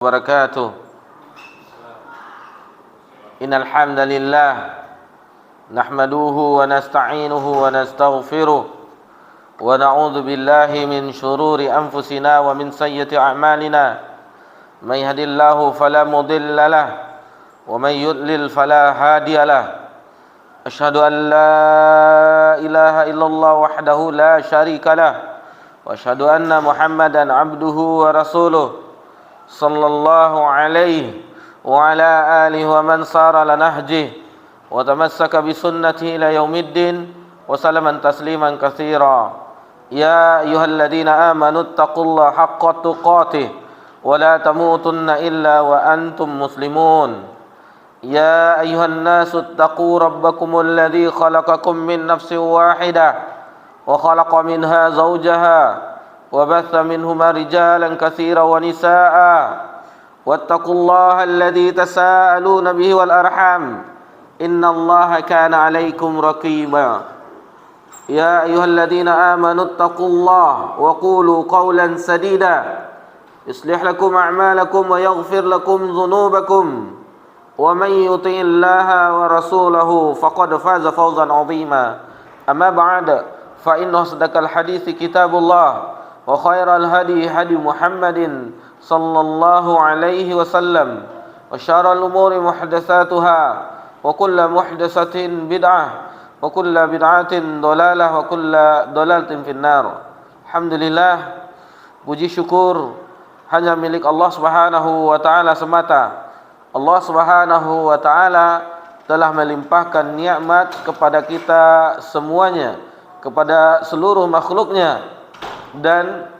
وبركاته. إن الحمد لله نحمده ونستعينه ونستغفره ونعوذ بالله من شرور أنفسنا ومن سيئات أعمالنا. من يهد الله فلا مضل له ومن يضلل فلا هادي له. أشهد أن لا إله إلا الله وحده لا شريك له وأشهد أن محمدا عبده ورسوله صلى الله عليه وعلى آله ومن صار على نهجه وتمسك بسنته إلى يوم الدين وسلم تسليما كثيرا. يا أيها الذين آمنوا اتقوا الله حق تقاته ولا تموتن إلا وأنتم مسلمون. يا أيها الناس اتقوا ربكم الذي خلقكم من نفس واحدة وخلق منها زوجها وبث منهما رجالا كثيرا ونساء واتقوا الله الذي تساءلون به والأرحام إن الله كان عليكم رقيبا. يا أيها الذين آمنوا اتقوا الله وقولوا قولا سديدا يصلح لكم أعمالكم ويغفر لكم ذنوبكم ومن يطع الله ورسوله فقد فاز فوزا عظيما. أما بعد فإن أصدق الحديث كتاب الله وخير الهدي هدي محمد صلى الله عليه وسلم وشر الأمور محدثاتها وكل محدثة بدعة وكل بدعة ضلالة وكل ضلالة في النار. Alhamdulillah, puji syukur hanya milik Allah Subhanahu wa taala semata. Allah Subhanahu wa taala telah melimpahkan nikmat kepada kita semuanya, kepada seluruh makhluknya, dan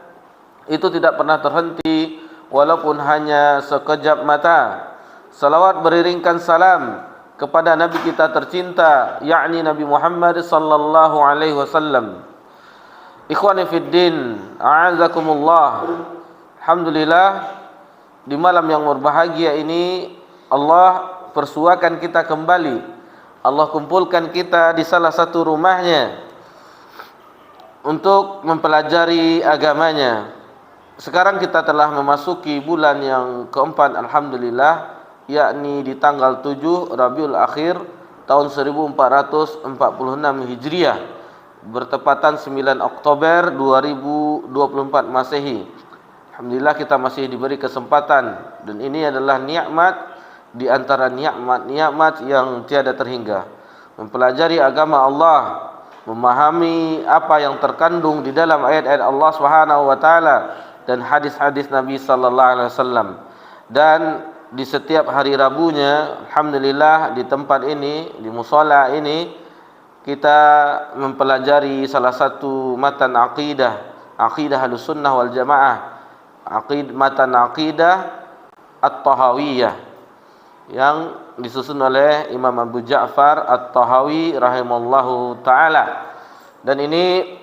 itu tidak pernah terhenti walaupun hanya sekejap mata. Salawat beriringkan salam kepada Nabi kita tercinta, yakni Nabi Muhammad sallallahu alaihi wasallam. Ikhwani fid din, a'azakumullah. Alhamdulillah, di malam yang berbahagia ini Allah persuakan kita kembali. Allah kumpulkan kita di salah satu rumahnya untuk mempelajari agamanya. Sekarang kita telah memasuki bulan yang keempat, alhamdulillah, yakni di tanggal 7 Rabiul Akhir tahun 1446 Hijriah, bertepatan 9 Oktober 2024 Masehi. Alhamdulillah kita masih diberi kesempatan, dan ini adalah nikmat di antara nikmat-nikmat yang tiada terhingga. Mempelajari agama Allah, memahami apa yang terkandung di dalam ayat-ayat Allah Subhanahu wa taala dan hadis-hadis Nabi sallallahu alaihi wasallam. Dan di setiap hari Rabunya, alhamdulillah, di tempat ini, di mushola ini, kita mempelajari salah satu matan aqidah Ahlussunnah wal Jamaah, matan aqidah At-Tahawiyah, yang disusun oleh Imam Abu Ja'far At-Tahawi rahimallahu ta'ala. Dan ini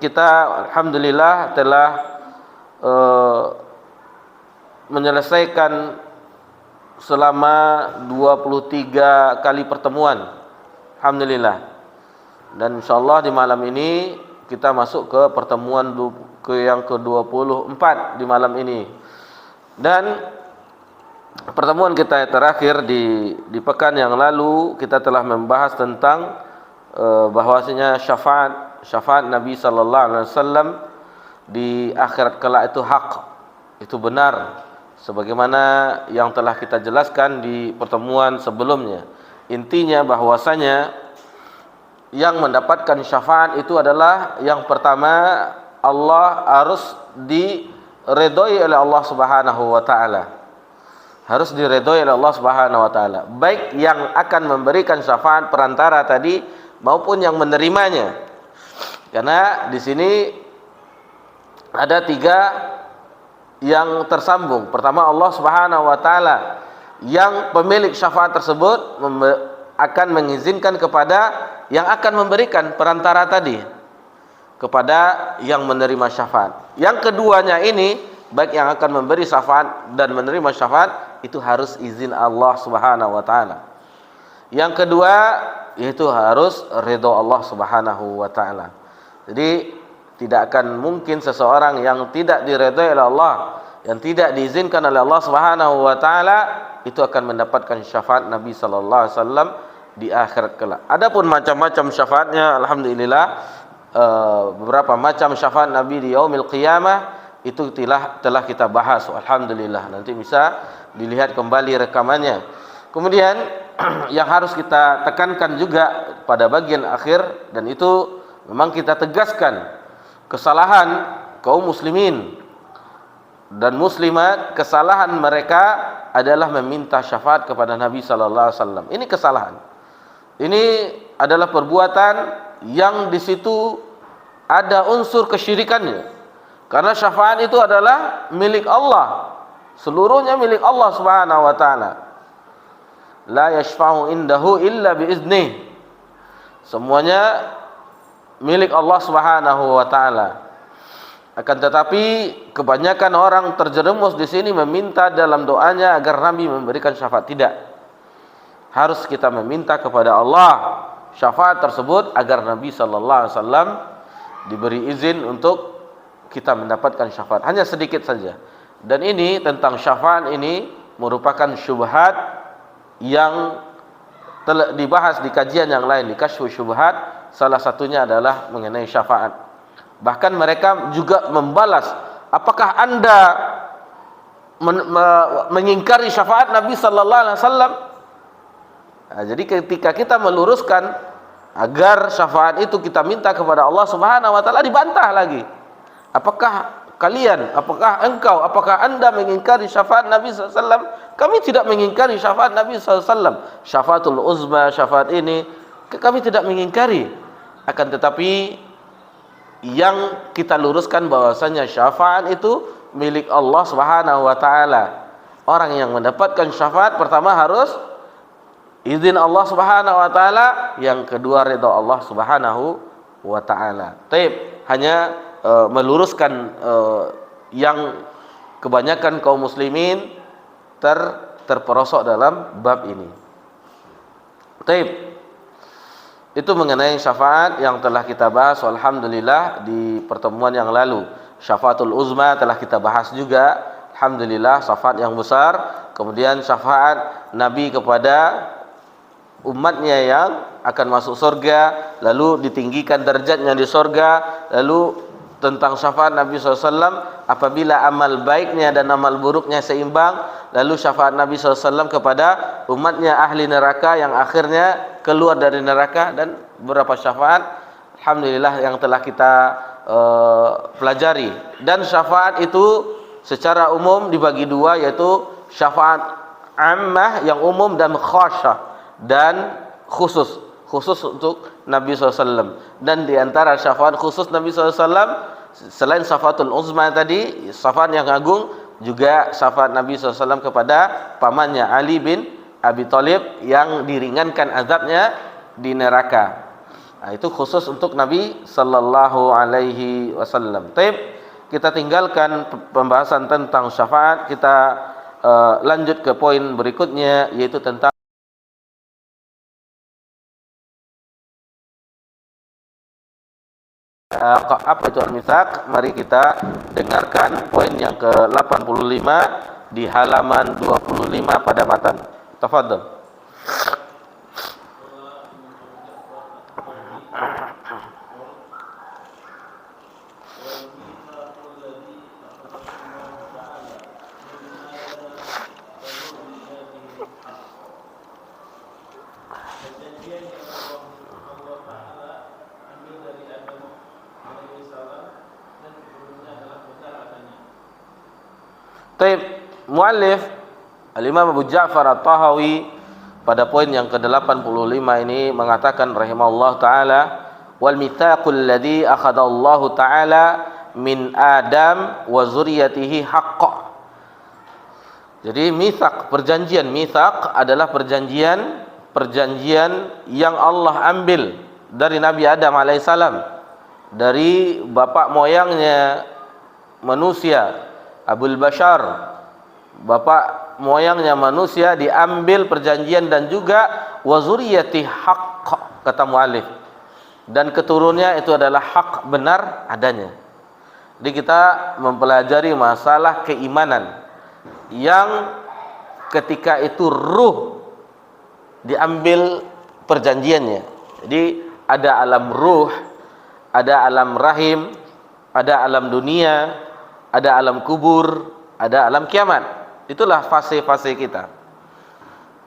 kita alhamdulillah telah menyelesaikan selama 23 kali pertemuan, alhamdulillah. Dan insyaallah di malam ini kita masuk ke pertemuan yang ke-24 di malam ini. Dan pertemuan kita terakhir di pekan yang lalu kita telah membahas tentang bahwasanya syafaat Nabi sallallahu alaihi wasallam di akhirat kelak itu hak, itu benar, sebagaimana yang telah kita jelaskan di pertemuan sebelumnya. Intinya bahwasanya yang mendapatkan syafaat itu adalah yang pertama, Allah harus diredhoi oleh Allah Subhanahu wa taala. Harus diredhoi oleh Allah Subhanahu wa taala, baik yang akan memberikan syafaat perantara tadi maupun yang menerimanya. Karena di sini ada 3 yang tersambung. Pertama, Allah Subhanahu wa taala yang pemilik syafaat tersebut akan mengizinkan kepada yang akan memberikan perantara tadi, kepada yang menerima syafaat. Yang keduanya ini, baik yang akan memberi syafaat dan menerima syafaat, itu harus izin Allah Subhanahu wa taala. Yang kedua, yaitu harus ridha Allah Subhanahu wa taala. Jadi tidak akan mungkin seseorang yang tidak diridhai oleh Allah, yang tidak diizinkan oleh Allah Subhanahu wa taala, itu akan mendapatkan syafaat Nabi sallallahu alaihi wasallam di akhirat kelak. Adapun macam-macam syafaatnya, alhamdulillah, beberapa macam syafaat Nabi di yaumil qiyamah itu telah kita bahas, alhamdulillah. Nanti bisa dilihat kembali rekamannya. Kemudian yang harus kita tekankan juga pada bagian akhir, dan itu memang kita tegaskan, kesalahan kaum muslimin dan muslimat, kesalahan mereka adalah meminta syafaat kepada Nabi sallallahu alaihi wasallam. Ini kesalahan. Ini adalah perbuatan yang di situ ada unsur kesyirikannya. Karena syafaat itu adalah milik Allah. Seluruhnya milik Allah Subhanahu wa taala. La yashfa'u indahu illa biiznih. Semuanya milik Allah Subhanahu wa taala. Akan tetapi kebanyakan orang terjerumus di sini meminta dalam doanya agar Nabi memberikan syafaat. Tidak. Harus kita meminta kepada Allah syafaat tersebut agar Nabi sallallahu alaihi wasallam diberi izin untuk kita mendapatkan syafaat. Hanya sedikit saja. Dan ini tentang syafaat ini merupakan syubhat yang telah dibahas di kajian yang lain, di Kasyfus Syubhat. Salah satunya adalah mengenai syafaat. Bahkan mereka juga membalas, apakah Anda mengingkari syafaat Nabi sallallahu alaihi wasallam? Nah, jadi ketika kita meluruskan agar syafaat itu kita minta kepada Allah Subhanahu wa taala, dibantah lagi. Apakah kalian, apakah engkau, apakah Anda mengingkari syafaat Nabi sallallahu alaihi wasallam? Kami tidak mengingkari syafaat Nabi sallallahu alaihi wasallam. Syafaatul uzma, syafaat ini kami tidak mengingkari. Akan tetapi yang kita luruskan bahwasanya syafaat itu milik Allah Subhanahu wa taala. Orang yang mendapatkan syafaat pertama harus izin Allah Subhanahu wa taala, yang kedua ridha Allah Subhanahu wa taala. Taib, hanya meluruskan yang kebanyakan kaum muslimin terperosok dalam bab ini. Taib. Itu mengenai syafaat yang telah kita bahas, alhamdulillah, di pertemuan yang lalu. Syafaatul uzma telah kita bahas juga, alhamdulillah, syafaat yang besar. Kemudian syafaat Nabi kepada umatnya yang akan masuk surga, lalu ditinggikan derajatnya di surga. Lalu tentang syafaat Nabi SAW apabila amal baiknya dan amal buruknya seimbang. Lalu syafaat Nabi SAW kepada umatnya ahli neraka yang akhirnya keluar dari neraka, dan beberapa syafaat alhamdulillah yang telah kita pelajari. Dan syafaat itu secara umum dibagi dua, yaitu syafaat ammah yang umum dan khasyah, dan khusus untuk Nabi SAW. Dan di antara syafaat khusus Nabi SAW, selain syafaatul uzma tadi, syafaat yang agung, juga syafaat Nabi SAW kepada pamannya Ali bin Abi Thalib yang diringankan azabnya di neraka. Nah, itu khusus untuk Nabi sallallahu alaihi wasallam. Taib, kita tinggalkan pembahasan tentang syafaat, kita lanjut ke poin berikutnya, yaitu tentang apa itu al-mitsaq. Mari kita dengarkan poin yang ke-85 di halaman 25 pada matan. Tafadhol. Taib, muallif Al-Imam Abu Ja'far At-Tahawi pada poin yang ke-85 ini mengatakan rahimahullah taala, wal mitsaqul ladzi akhadallahu taala min Adam wa zurriyyatihi haqqan. Jadi mitsaq, perjanjian, mitsaq adalah perjanjian yang Allah ambil dari Nabi Adam alaihissalam, dari bapak moyangnya manusia, Abul Bashar, bapak moyangnya manusia, diambil perjanjian, dan juga wa zurriyyati haqq, kata muallif, dan keturunannya itu adalah hak, benar adanya. Jadi kita mempelajari masalah keimanan yang ketika itu ruh diambil perjanjiannya. Jadi ada alam ruh, ada alam rahim, ada alam dunia, ada alam kubur, ada alam kiamat. Itulah fase-fase kita.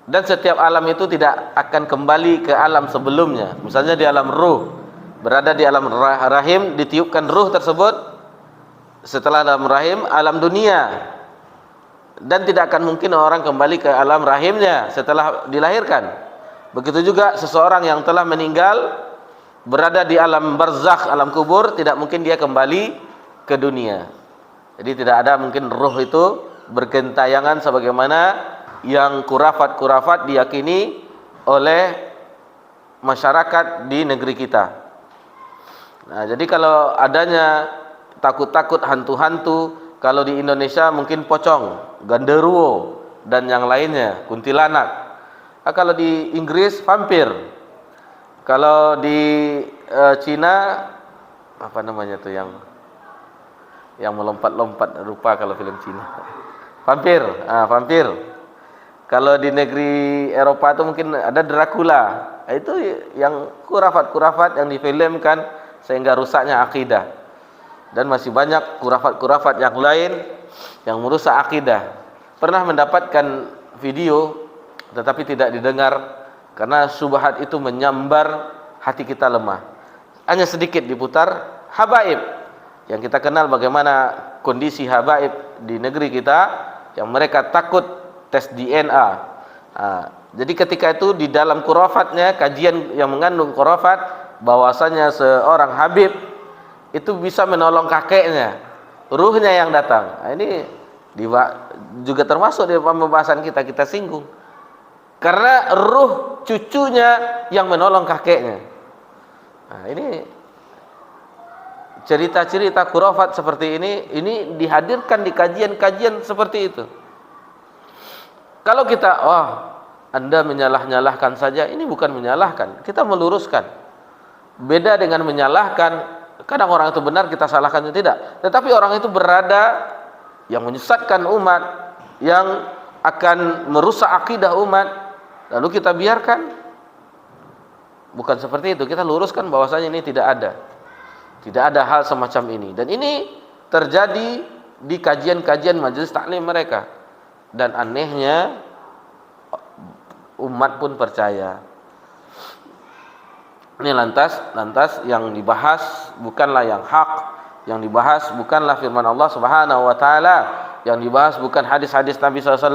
Dan setiap alam itu tidak akan kembali ke alam sebelumnya. Misalnya di alam ruh, berada di alam rahim, ditiupkan ruh tersebut. Setelah alam rahim, alam dunia. Dan tidak akan mungkin orang kembali ke alam rahimnya setelah dilahirkan. Begitu juga seseorang yang telah meninggal, berada di alam barzakh, alam kubur, tidak mungkin dia kembali ke dunia. Jadi tidak ada mungkin ruh itu bergentayangan sebagaimana yang kurafat-kurafat diyakini oleh masyarakat di negeri kita. Nah, jadi kalau adanya takut-takut hantu-hantu, kalau di Indonesia mungkin pocong, genderuwo, dan yang lainnya, kuntilanak. Nah, kalau di Inggris vampir. Kalau di Cina apa namanya tuh yang melompat-lompat, rupa kalau film Cina. Vampir, vampir. Kalau di negeri Eropa itu mungkin ada Dracula. Itu yang kurafat-kurafat yang difilmkan sehingga rusaknya akidah. Dan masih banyak kurafat-kurafat yang lain yang merusak akidah. Pernah mendapatkan video tetapi tidak didengar karena syubhat itu menyambar hati kita lemah. Hanya sedikit diputar, habaib yang kita kenal bagaimana kondisi habaib di negeri kita, yang mereka takut tes DNA. Jadi ketika itu di dalam khurafatnya, kajian yang mengandung khurafat, bahwasanya seorang habib itu bisa menolong kakeknya, ruhnya yang datang. Nah, ini juga termasuk di pembahasan kita singgung. Karena ruh cucunya yang menolong kakeknya. Nah, ini cerita-cerita khurafat seperti ini dihadirkan di kajian-kajian seperti itu. Kalau kita, Anda menyalah-nyalahkan saja, ini bukan menyalahkan, kita meluruskan. Beda dengan menyalahkan. Kadang orang itu benar, kita salahkan itu tidak. Tetapi orang itu berada yang menyesatkan umat, yang akan merusak akidah umat, lalu kita biarkan. Bukan seperti itu. Kita luruskan bahwasanya ini tidak ada. Tidak ada hal semacam ini. Dan ini terjadi di kajian-kajian majelis taklim mereka. Dan anehnya umat pun percaya. Ini lantas yang dibahas bukanlah yang hak, yang dibahas bukanlah firman Allah Subhanahu wa taala, yang dibahas bukan hadis-hadis Nabi SAW,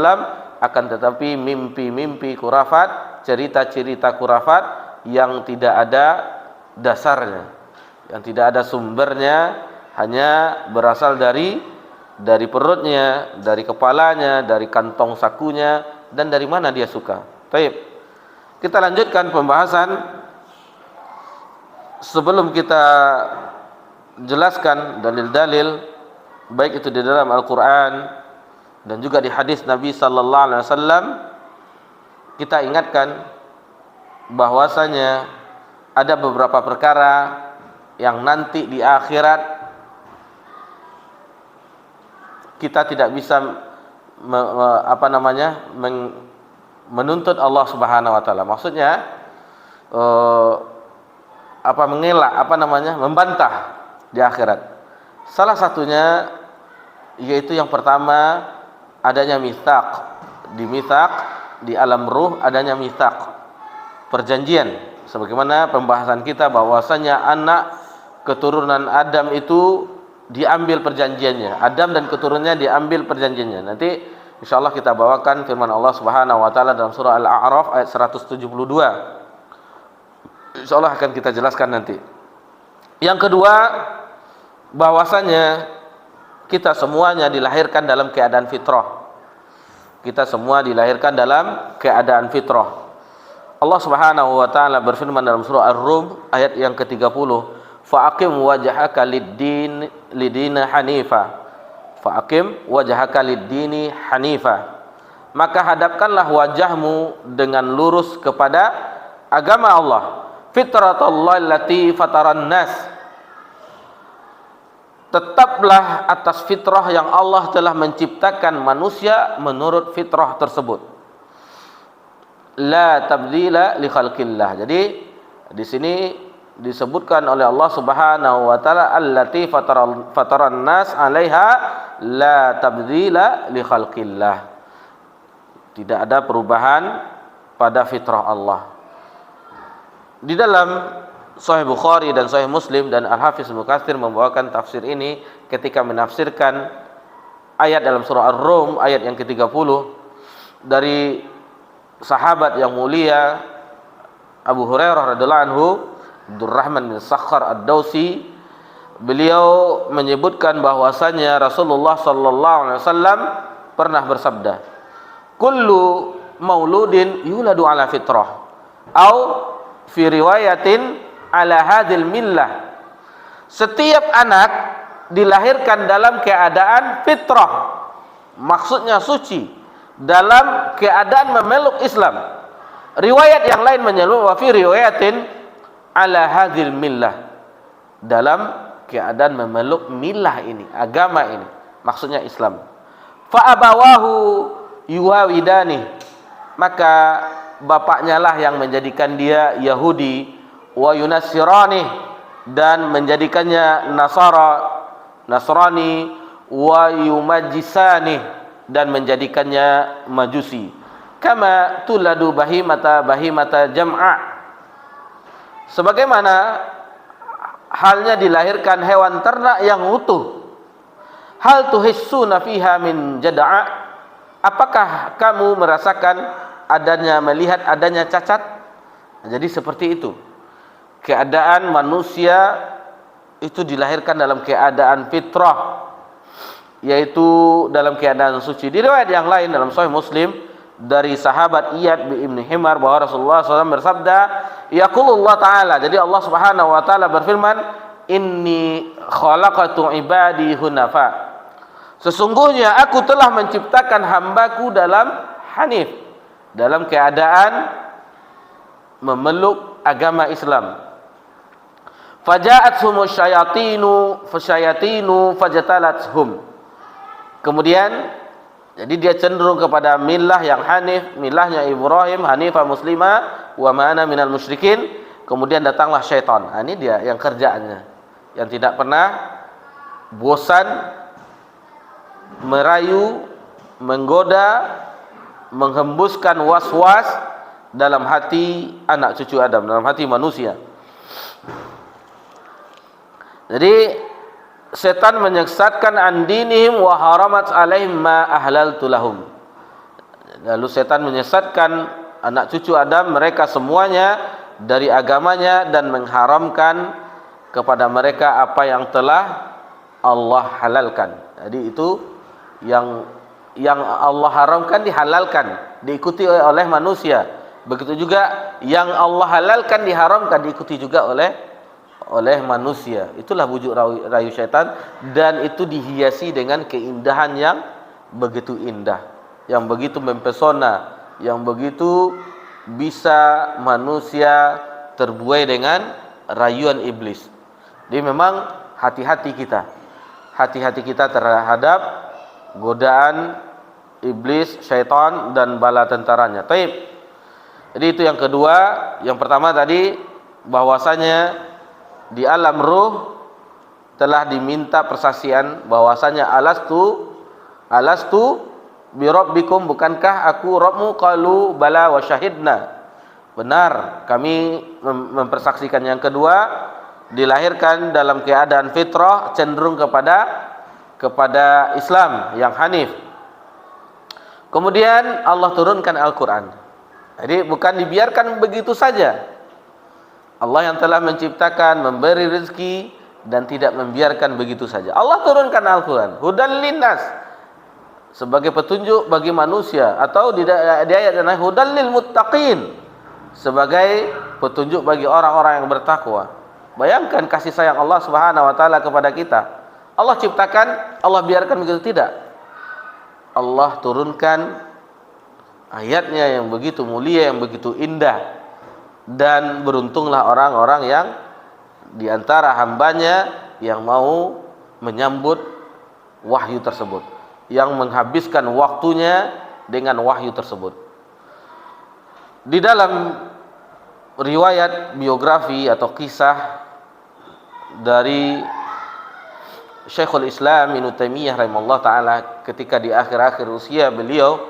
akan tetapi mimpi-mimpi khurafat, cerita-cerita khurafat yang tidak ada dasarnya, yang tidak ada sumbernya, hanya berasal dari perutnya, dari kepalanya, dari kantong sakunya, dan dari mana dia suka. Baik, kita lanjutkan pembahasan. Sebelum kita jelaskan dalil-dalil, baik itu di dalam Al-Quran dan juga di hadis Nabi Sallallahu Alaihi Wasallam, kita ingatkan bahwasanya ada beberapa perkara yang nanti di akhirat kita tidak bisa menuntut Allah Subhanahu Wa Taala. Maksudnya membantah di akhirat. Salah satunya yaitu yang pertama, adanya mitsaq. Di alam ruh adanya mitsaq, perjanjian. Sebagaimana pembahasan kita bahwasanya anak keturunan Adam itu diambil perjanjiannya. Adam dan keturunannya diambil perjanjiannya. Nanti insyaallah kita bawakan firman Allah Subhanahu wa taala dalam surah Al-A'raf ayat 172. Insyaallah akan kita jelaskan nanti. Yang kedua, bahwasanya kita semuanya dilahirkan dalam keadaan fitrah. Kita semua dilahirkan dalam keadaan fitrah. Allah Subhanahu wa taala berfirman dalam surah Ar-Rum ayat yang ke-30, "Fa'aqim wajhaka lid-dini hanifa." Fa'aqim wajhaka lid-dini hanifa. Maka hadapkanlah wajahmu dengan lurus kepada agama Allah. Fitratallahi allati fataran nas. tetaplah atas fitrah yang Allah telah menciptakan manusia menurut fitrah tersebut. La tabdila li khalqillah. Jadi di sini disebutkan oleh Allah Subhanahu wa taala allati fataran nas 'alaiha la tabdila li khalqillah. Tidak ada perubahan pada fitrah Allah. Di dalam Sahih Bukhari dan Sahih Muslim, dan Al-Hafiz Ibnu Katsir membawakan tafsir ini ketika menafsirkan ayat dalam surah Ar-Rum ayat yang ke-30 dari sahabat yang mulia Abu Hurairah radhiyallahu anhu, Abdurrahman bin Sakhar Ad-Dausi. Beliau menyebutkan bahwasanya Rasulullah sallallahu alaihi wasallam pernah bersabda, "Kullu mauludin yuladu ala fitrah." Au fi riwayatin ala hadil millah. Setiap anak dilahirkan dalam keadaan fitrah, maksudnya suci, dalam keadaan memeluk Islam. Riwayat yang lain menyebut wa fi riwayatin ala hadil millah, dalam keadaan memeluk millah ini, agama ini, maksudnya Islam. Fa abawahu yuwawidani, maka bapaknya lah yang menjadikan dia Yahudi, wa yunassirani, dan menjadikannya Nasrani, wa yumajjisani, dan menjadikannya Majusi. Kama tuladu bahimata jam'a, sebagaimana halnya dilahirkan hewan ternak yang utuh. Hal tuhissuna fiha min jada'a, apakah kamu merasakan melihat adanya cacat? Jadi seperti itu. Keadaan manusia itu dilahirkan dalam keadaan fitrah, yaitu dalam keadaan suci. Di riwayat yang lain dalam Sahih Muslim dari sahabat Iyad bin Himar bahwa Rasulullah SAW bersabda, yaqulullah ta'ala, jadi Allah Subhanahu wa taala berfirman, inni khalaqatu ibadi hunafa, sesungguhnya aku telah menciptakan hambaku dalam hanif, dalam keadaan memeluk agama Islam. Faja'athumus syayatinu fajatalathum, kemudian jadi dia cenderung kepada milah yang hanif, milahnya Ibrahim, hanifah muslimah, wa ma'ana minal musyrikin. Kemudian datanglah syaitan. Ini dia yang kerjaannya, yang tidak pernah bosan merayu, menggoda, menghembuskan was-was dalam hati anak cucu Adam, dalam hati manusia. Jadi setan menyesatkan an dinihim wa haramat alaihim ma ahlaltu lahum. Lalu setan menyesatkan anak cucu Adam, mereka semuanya, dari agamanya dan mengharamkan kepada mereka apa yang telah Allah halalkan. Jadi itu yang Allah haramkan dihalalkan, diikuti oleh manusia. Begitu juga yang Allah halalkan diharamkan, diikuti juga oleh manusia. Itulah bujuk rayu syaitan, dan itu dihiasi dengan keindahan yang begitu indah, yang begitu mempesona, yang begitu bisa manusia terbuai dengan rayuan iblis. Jadi memang hati-hati kita terhadap godaan iblis, syaitan, dan bala tentaranya. Taib. Jadi itu yang kedua. Yang pertama tadi bahwasanya di alam ruh telah diminta persaksian bahwasanya alastu bi rabbikum, bukankah aku Rabbmu? Qalu bala wa syahidna, benar kami mempersaksikan. Yang kedua, dilahirkan dalam keadaan fitrah, cenderung kepada Islam yang hanif. Kemudian Allah turunkan Al-Quran. Jadi bukan dibiarkan begitu saja. Allah yang telah menciptakan, memberi rezeki, dan tidak membiarkan begitu saja. Allah turunkan Al-Quran, hudan linnas, sebagai petunjuk bagi manusia, atau di ayat yang lain hudan lil muttaqin, sebagai petunjuk bagi orang-orang yang bertakwa. Bayangkan kasih sayang Allah Subhanahu wa taala kepada kita. Allah ciptakan, Allah biarkan begitu? Tidak. Allah turunkan ayatnya yang begitu mulia, yang begitu indah. Dan beruntunglah orang-orang yang diantara hambanya yang mau menyambut wahyu tersebut, yang menghabiskan waktunya dengan wahyu tersebut. Di dalam riwayat biografi atau kisah dari Syekhul Islam Ibnu Taimiyah rahimahullah taala, ketika di akhir-akhir usia beliau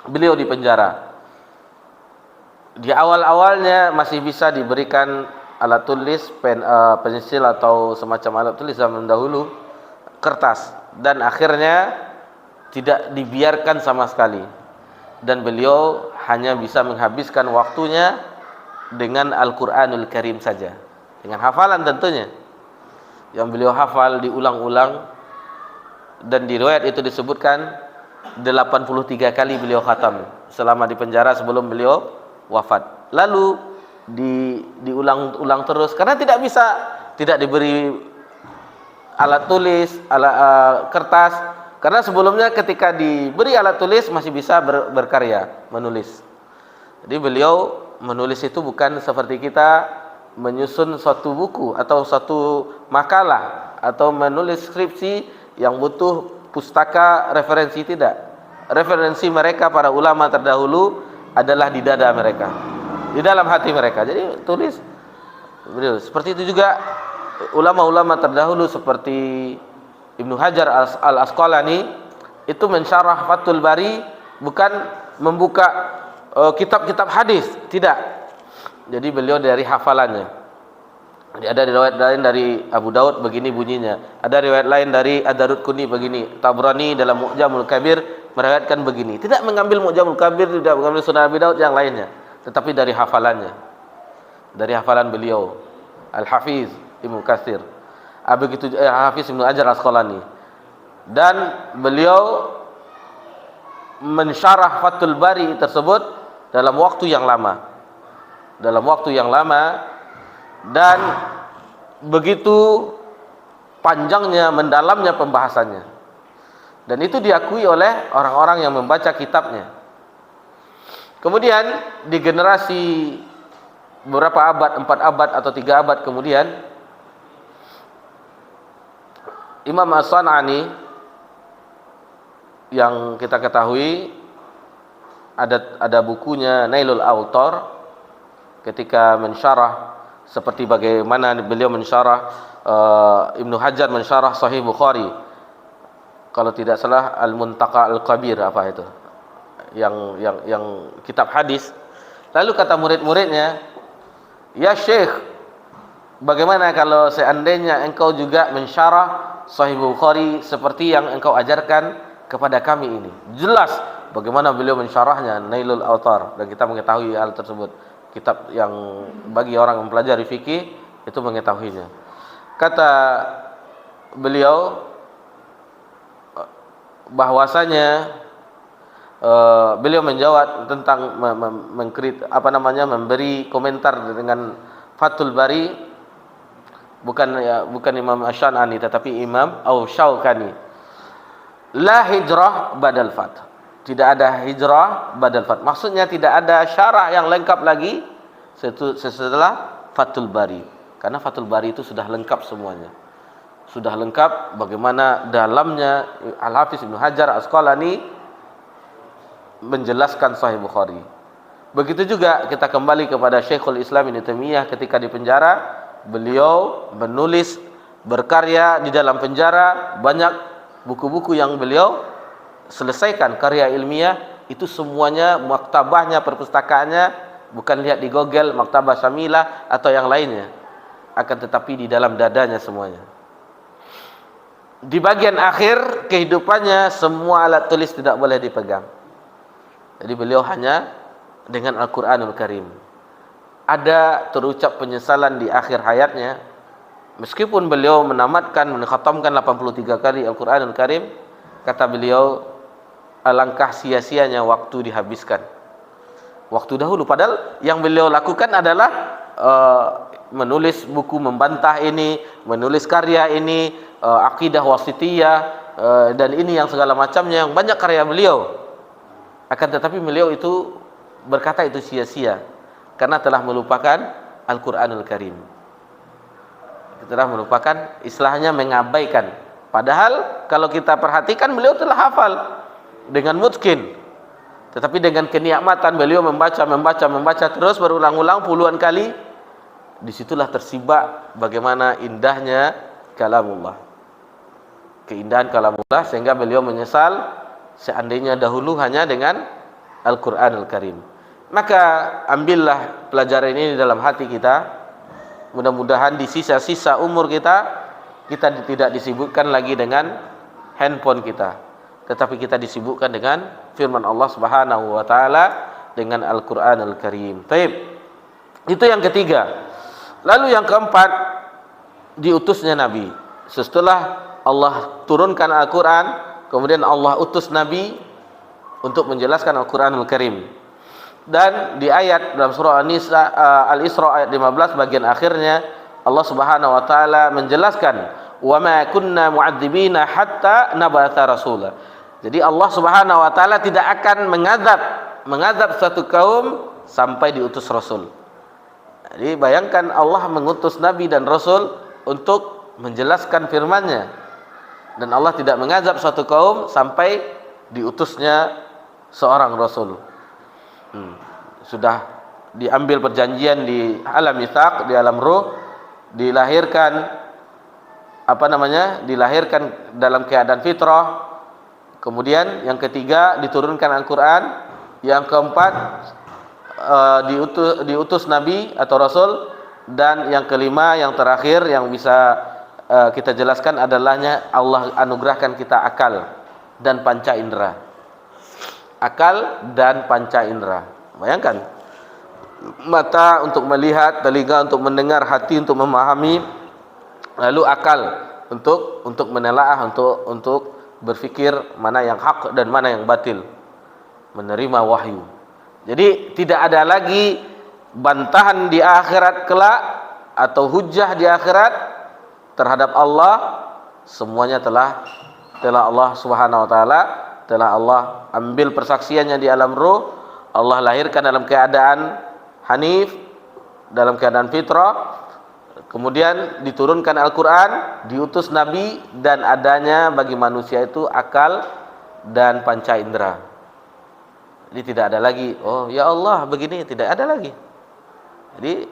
di penjara. Di awal-awalnya masih bisa diberikan alat tulis, pensil atau semacam alat tulis zaman dahulu, kertas, dan akhirnya tidak dibiarkan sama sekali, dan beliau hanya bisa menghabiskan waktunya dengan Al-Qur'anul Karim saja, dengan hafalan tentunya, yang beliau hafal diulang-ulang, dan di riwayat itu disebutkan 83 kali beliau khatam selama di penjara sebelum beliau wafat. Lalu diulang-ulang terus karena tidak diberi alat tulis, kertas, karena sebelumnya ketika diberi alat tulis masih bisa berkarya, menulis. Jadi beliau menulis itu bukan seperti kita menyusun suatu buku atau suatu makalah atau menulis skripsi yang butuh pustaka referensi, tidak. Referensi mereka para ulama terdahulu adalah di dada mereka, di dalam hati mereka. Jadi tulis beliau. Seperti itu juga ulama-ulama terdahulu seperti Ibnu Hajar Al-Asqalani itu mensyarah Fathul Bari bukan membuka kitab-kitab hadis, tidak. Jadi beliau dari hafalannya. Jadi ada riwayat lain dari Abu Daud begini bunyinya, ada riwayat lain dari Ad-Darqutni begini, Tabrani dalam Mu'jamul Kabir meriwayatkan begini. Tidak mengambil Mu'jamul Kabir, tidak mengambil Sunan Abi Daud yang lainnya, tetapi dari hafalannya, dari hafalan beliau Al-Hafiz Ibnu Katsir, begitu Hafiz Ibnu Hajar Al-Asqalani, dan beliau mensyarah Fathul Bari tersebut dalam waktu yang lama, dan begitu panjangnya, mendalamnya pembahasannya, dan itu diakui oleh orang-orang yang membaca kitabnya. Kemudian di generasi beberapa abad, 4 abad atau 3 abad kemudian, Imam As-San'ani yang kita ketahui ada bukunya Nailul Awtar, ketika mensyarah seperti bagaimana beliau mensyarah Ibnu Hajar mensyarah Sahih Bukhari, kalau tidak salah Al-Muntaqa Al-Kabir, apa itu, yang kitab hadis. Lalu kata murid-muridnya, "Ya Syekh, bagaimana kalau seandainya engkau juga mensyarah Sahih Bukhari seperti yang engkau ajarkan kepada kami ini?" Jelas bagaimana beliau mensyarahnya, Nailul Awtar, dan kita mengetahui hal tersebut. Kitab yang bagi orang yang mempelajari fikih itu mengetahuinya. Kata beliau bahwasanya beliau menjawab tentang memberi komentar dengan Fathul Bari, bukan Imam Asy-Syan'ani tetapi Imam Asy-Syaukani. La hijrah badal fath. Tidak ada hijrah badal fath. Maksudnya tidak ada syarah yang lengkap lagi setelah Fathul Bari. Karena Fathul Bari itu sudah lengkap semuanya. Sudah lengkap bagaimana dalamnya Al-Hafiz Ibnu Hajar Asqalani menjelaskan Sahih Bukhari. Begitu juga kita kembali kepada Syekhul Islam Ibnu Taimiyah ketika di penjara, beliau menulis, berkarya di dalam penjara, banyak buku-buku yang beliau selesaikan, karya ilmiah itu semuanya, maktabahnya, perpustakaannya bukan lihat di Google, Maktabah Syamilah atau yang lainnya, akan tetapi di dalam dadanya semuanya. Di bagian akhir kehidupannya semua alat tulis tidak boleh dipegang. Jadi beliau hanya dengan Al-Qur'anul Karim. Ada terucap penyesalan di akhir hayatnya, meskipun beliau mengkhatamkan 83 kali Al-Qur'anul Karim, kata beliau, alangkah sia-sianya waktu dihabiskan. Waktu dahulu, padahal yang beliau lakukan adalah menulis buku membantah ini, menulis karya ini, akidah wasitiyah, dan ini yang segala macamnya, yang banyak karya beliau. Akan tetapi beliau itu berkata itu sia-sia karena telah melupakan Al-Qur'anul Karim. telah merupakan istilahnya mengabaikan. Padahal kalau kita perhatikan beliau telah hafal dengan mutqin. Tetapi dengan kenikmatan beliau membaca terus berulang-ulang puluhan kali, disitulah tersibak bagaimana indahnya kalamullah. Keindahan kalamullah sehingga beliau menyesal seandainya dahulu hanya dengan Al-Qur'anul Karim. Maka ambillah pelajaran ini dalam hati kita. Mudah-mudahan di sisa-sisa umur kita tidak disibukkan lagi dengan handphone kita, tetapi kita disibukkan dengan firman Allah Subhanahu wa taala, dengan Al-Qur'anul Karim. Baik. Itu yang ketiga. Lalu yang keempat, diutusnya nabi. Setelah Allah turunkan Al-Qur'an, kemudian Allah utus nabi untuk menjelaskan Al-Qur'anul Karim. Dan di ayat dalam surah Al-Isra ayat 15 bagian akhirnya Allah Subhanahu wa taala menjelaskan, "Wa ma kunna mu'adzibina hatta nabatha rasula." Jadi Allah Subhanahu wa taala tidak akan mengazab satu kaum sampai diutus rasul. Jadi bayangkan Allah mengutus nabi dan rasul untuk menjelaskan firman-Nya. Dan Allah tidak mengazab satu kaum sampai diutusnya seorang rasul. Sudah diambil perjanjian di alam mitsaq, di alam ruh, dilahirkan dalam keadaan fitrah. Kemudian yang ketiga diturunkan Al-Qur'an, yang keempat diutus nabi atau rasul, dan yang kelima yang terakhir yang bisa kita jelaskan adalahnya Allah anugerahkan kita akal dan panca indera. Akal dan panca indera. Bayangkan, mata untuk melihat, telinga untuk mendengar, hati untuk memahami, lalu akal untuk menelaah, untuk berfikir mana yang hak dan mana yang batil, menerima wahyu. Jadi tidak ada lagi bantahan di akhirat kelak atau hujah di akhirat terhadap Allah. Semuanya telah Allah Subhanahu wa taala, telah Allah ambil persaksiannya di alam ruh. Allah lahirkan dalam keadaan hanif, dalam keadaan fitrah. Kemudian diturunkan Al-Qur'an, diutus nabi, dan adanya bagi manusia itu akal dan panca indera. Jadi tidak ada lagi, oh ya Allah begini, tidak ada lagi. Jadi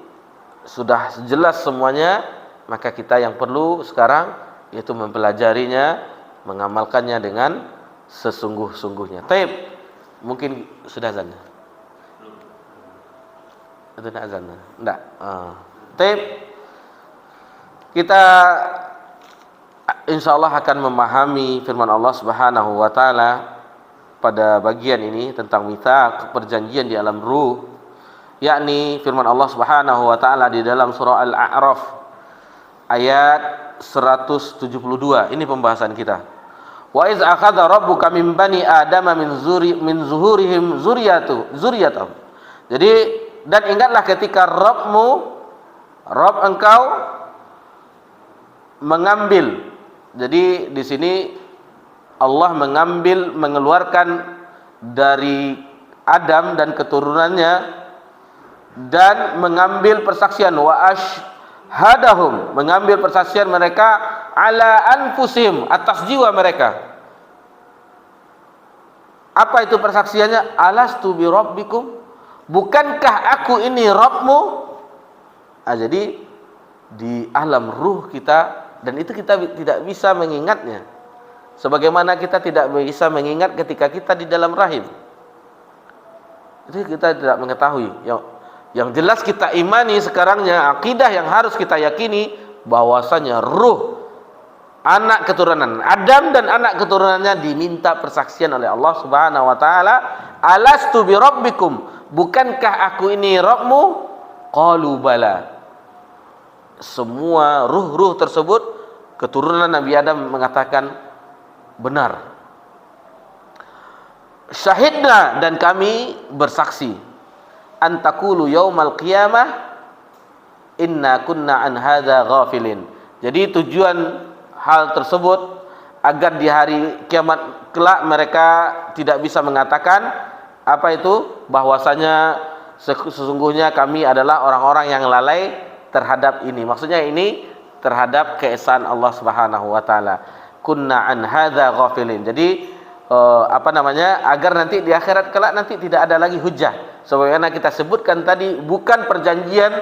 sudah jelas semuanya, maka kita yang perlu sekarang yaitu mempelajarinya, mengamalkannya dengan sesungguh-sungguhnya. Taib, mungkin sudah azan. Itu tidak azan. Enggak. Taib. Kita insyaallah akan memahami firman Allah Subhanahu wa taala pada bagian ini tentang mitsaq, perjanjian di alam ruh, yakni firman Allah Subhanahu wa taala di dalam surah Al-A'raf ayat 172. Ini pembahasan kita. Wa iz akhadha rabbuka min bani adama min zuhurihim zuriyatahum. Jadi, dan ingatlah ketika Rabb engkau mengambil. Jadi di sini Allah mengeluarkan dari Adam dan keturunannya dan mengambil persaksian, wa ashhadahum, mengambil persaksian mereka ala anfusihim, atas jiwa mereka. Apa itu persaksiannya? Alastu bi rabbikum, bukankah aku ini Rabbmu? Jadi di alam ruh kita, dan itu kita tidak bisa mengingatnya sebagaimana kita tidak bisa mengingat ketika kita di dalam rahim. Itu kita tidak mengetahui. Yang jelas kita imani sekarangnya, akidah yang harus kita yakini bahwasanya ruh anak keturunan Adam dan anak keturunannya diminta persaksian oleh Allah Subhanahu wa taala, alastu bi rabbikum, bukankah aku ini Rabbmu? Qalu bala. Semua ruh-ruh tersebut keturunan Nabi Adam mengatakan benar. Syahidna, dan kami bersaksi, antakulu yaumal qiyamah inna kunna an hadza ghafilin. Jadi tujuan hal tersebut agar di hari kiamat kelak mereka tidak bisa mengatakan apa itu, bahwasanya sesungguhnya kami adalah orang-orang yang lalai terhadap ini. Maksudnya ini terhadap keesaan Allah Subhanahu wa taala. Kunna an hadza ghafilin. Jadi agar nanti di akhirat kelak nanti tidak ada lagi hujah. Sebagaimana kita sebutkan tadi, bukan perjanjian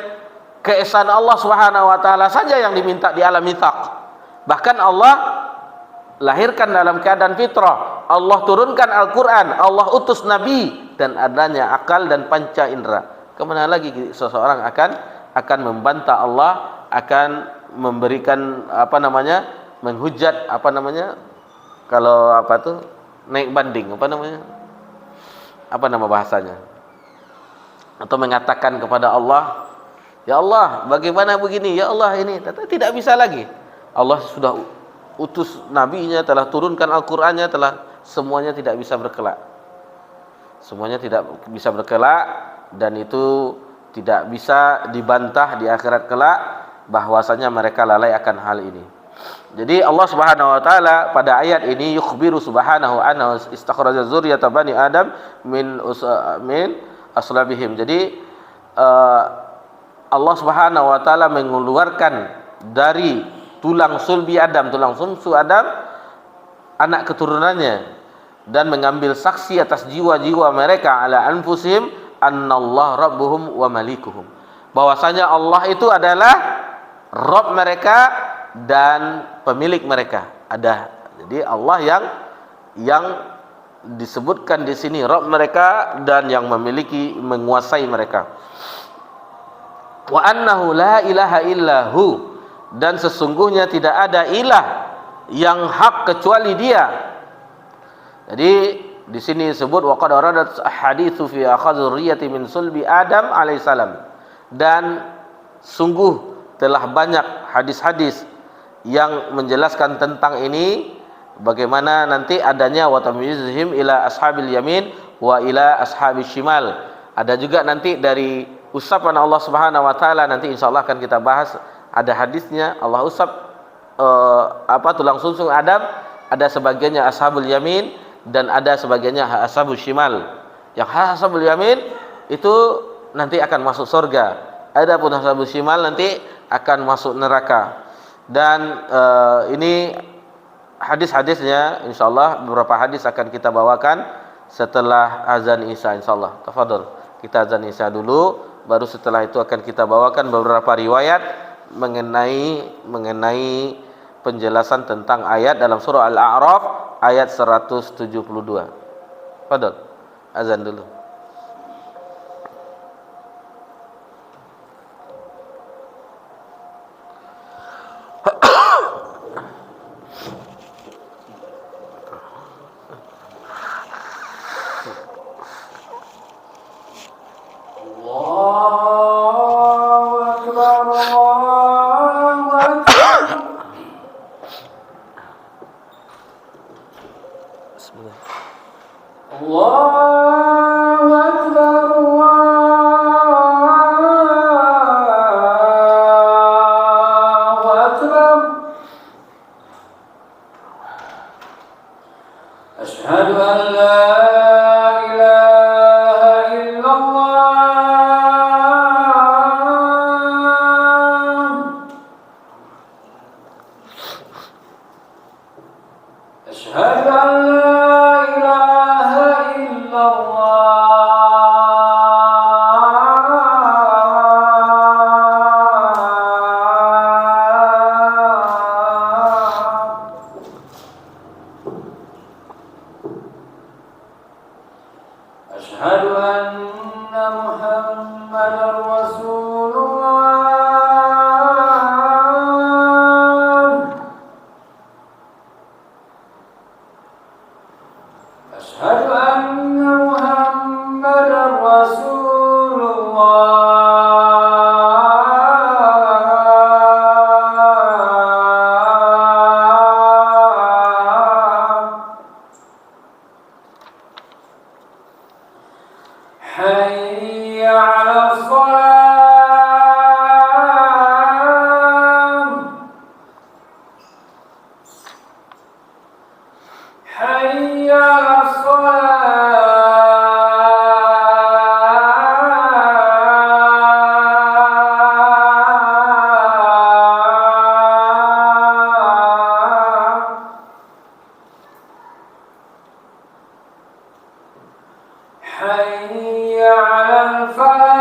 keesaan Allah Subhanahu wa taala saja yang diminta di alam mitsaq. Bahkan Allah lahirkan dalam keadaan fitrah, Allah turunkan Al-Qur'an, Allah utus nabi, dan adanya akal dan panca indera. Kemana lagi seseorang akan membantah Allah, akan memberikan menghujat kalau naik banding apa nama bahasanya, atau mengatakan kepada Allah, ya Allah bagaimana begini, ya Allah ini, tidak bisa lagi. Allah sudah utus nabinya, telah turunkan Al-Qur'annya, semuanya tidak bisa berkelak, dan itu tidak bisa dibantah di akhirat kelak bahwasanya mereka lalai akan hal ini. Jadi Allah Subhanahu wa taala pada ayat ini yukhbiru subhanahu anna istakhraja dzurriyyata bani Adam min aslabihim. Jadi Allah Subhanahu wa taala mengeluarkan dari tulang sulbi Adam, tulang sumsu Adam, anak keturunannya, dan mengambil saksi atas jiwa-jiwa mereka ala anfusihim annallahu rabbuhum wa malikuhum, bahwasanya Allah itu adalah Rabb mereka dan pemilik mereka. Jadi Allah yang disebutkan di sini Rabb mereka dan yang menguasai mereka. Wa annahu la ilaha illahu, dan sesungguhnya tidak ada ilah yang hak kecuali Dia. Jadi di sini disebut wa qad waradat haditsu fi akhadhuriyati min sulbi Adam alaihissalam, dan sungguh telah banyak hadis-hadis yang menjelaskan tentang ini, bagaimana nanti adanya wa tamyizihim ila ashabil yamin wa ila ashabis shimal. Ada juga nanti dari usapan Allah Subhanahu wa taala, nanti insyaallah akan kita bahas, ada hadisnya Allah usap tulang sumsum Adam, ada sebagiannya ashabul yamin dan ada sebagiannya ashabul shimal. Yang ashabul yamin itu nanti akan masuk surga, adapun ashabul shimal nanti akan masuk neraka. Dan ini hadis-hadisnya insyaallah beberapa hadis akan kita bawakan setelah azan Isya insyaallah. Tafadhol, kita azan Isya dulu, baru setelah itu akan kita bawakan beberapa riwayat mengenai penjelasan tentang ayat dalam surah Al-A'raf ayat 172. Tafadhol, azan dulu. حي على الفلاح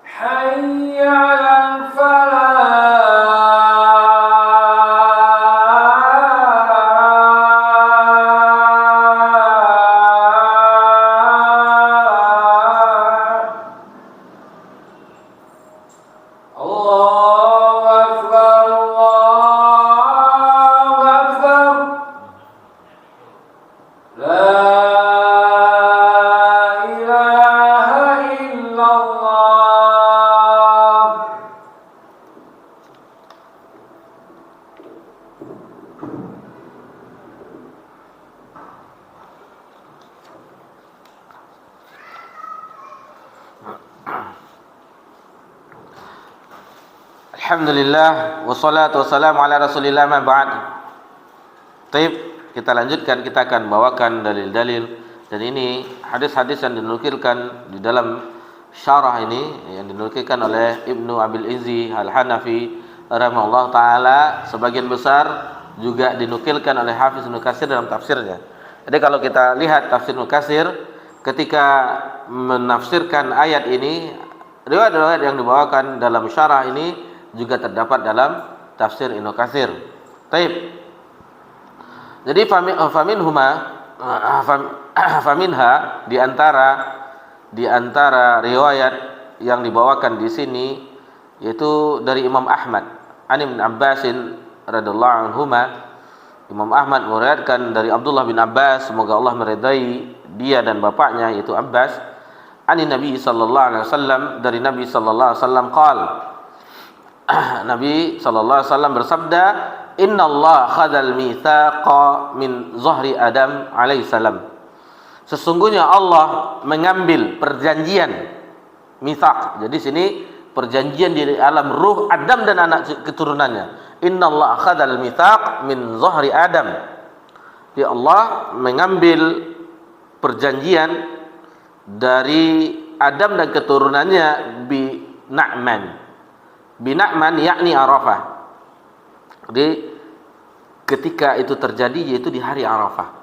حي على الفلاح الله أكبر الله أكبر لا إله إلا الله. Alhamdulillah wassalatu wassalamu ala Rasulillah ma ba'd. Baik, kita lanjutkan, kita akan bawakan dalil-dalil, dan ini hadis-hadis yang dinukilkan di dalam syarah ini yang dinukilkan oleh Ibnu Abil Izzi Al-Hanafi rahimahullah taala, sebagian besar juga dinukilkan oleh Hafiz Ibnu Katsir dalam tafsirnya. Jadi kalau kita lihat tafsir Ibnu Katsir ketika menafsirkan ayat ini, riwayat-riwayat yang dibawakan dalam syarah ini juga terdapat dalam tafsir Ibnu Katsir. Taib. Jadi faminha di antara riwayat yang dibawakan di sini yaitu dari Imam Ahmad an Ibn Abbasin radhiyallahu anhuma. Imam Ahmad meriwayatkan dari Abdullah bin Abbas, semoga Allah meridai dia dan bapaknya yaitu Abbas, ani Nabi sallallahu alaihi wasallam, dari Nabi sallallahu alaihi wasallam qala, Nabi sallallahu alaihi wasallam bersabda, "Innallaha khadzal mitsaqa min zahri Adam alaihi salam." Sesungguhnya Allah mengambil perjanjian mitsaq. Jadi sini perjanjian di alam ruh Adam dan anak keturunannya. Innallaha khadzal mitsaq min zahri Adam. Jadi Allah mengambil perjanjian dari Adam dan keturunannya bi Na'man. Bina'man yakni Arafah. Jadi ketika itu terjadi yaitu di hari Arafah.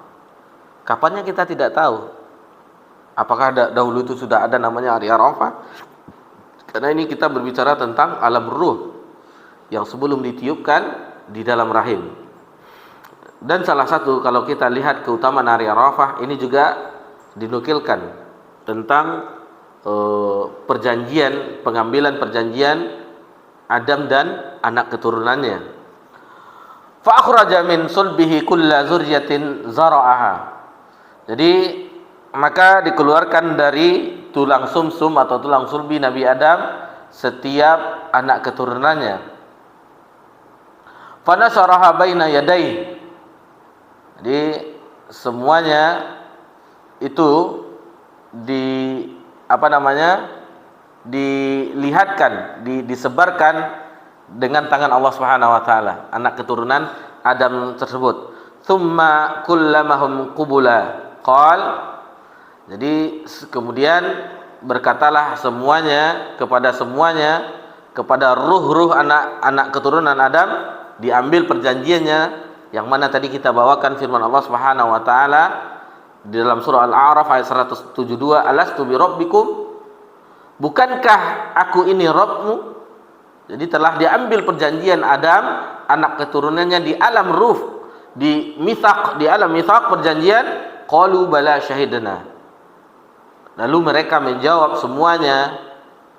Kapannya kita tidak tahu. Apakah dahulu itu sudah ada namanya hari Arafah? Karena ini kita berbicara tentang alam ruh yang sebelum ditiupkan di dalam rahim. Dan salah satu kalau kita lihat keutamaan hari Arafah ini juga dinukilkan tentang pengambilan perjanjian Adam dan anak keturunannya. Fa akhraja min sulbihi kulla zurriyatin zara'aha. Jadi maka dikeluarkan dari tulang sumsum atau tulang sulbi Nabi Adam setiap anak keturunannya. Fa nasaraha baina yadayhi. Jadi semuanya itu dilihatkan, disebarkan dengan tangan Allah Subhanahu wa taala, anak keturunan Adam tersebut. Tsumma kullamahum qubula qal. Jadi kemudian berkatalah semuanya kepada ruh-ruh anak keturunan Adam, diambil perjanjiannya yang mana tadi kita bawakan firman Allah Subhanahu wa taala di dalam surah Al-A'raf ayat 172, alastu bi rabbikum, bukankah aku ini Rabbmu? Jadi telah diambil perjanjian Adam, anak keturunannya di alam ruh, di alam mitsaq perjanjian. Qalu bala syahidna. Lalu mereka menjawab semuanya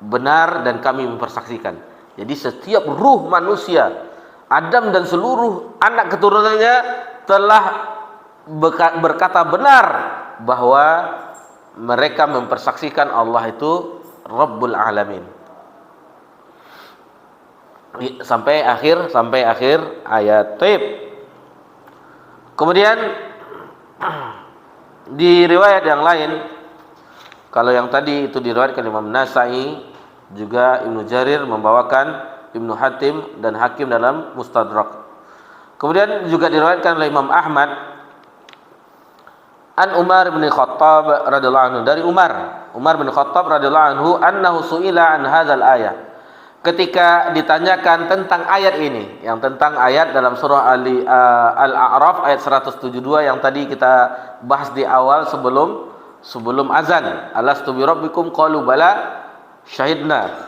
benar dan kami mempersaksikan. Jadi setiap ruh manusia, Adam dan seluruh anak keturunannya telah berkata benar bahwa mereka mempersaksikan Allah itu Rabbul Alamin. Sampai akhir ayat. Taib. Kemudian di riwayat yang lain, kalau yang tadi itu diriwayatkan Imam Nasa'i, juga Ibnu Jarir membawakan, Ibnu Hatim dan Hakim dalam Mustadrak. Kemudian juga diriwayatkan oleh Imam Ahmad an Umar bin Khattab radhiyallahu anhu, dari Umar bin Khattab radhiyallahu anhu, annahu su'ila an hadzal ayah. ketika ditanyakan tentang ayat ini, yang tentang ayat dalam surah Al-A'raf ayat 172 yang tadi kita bahas di awal sebelum azan. Alastu bi rabbikum qalu bala syahidna.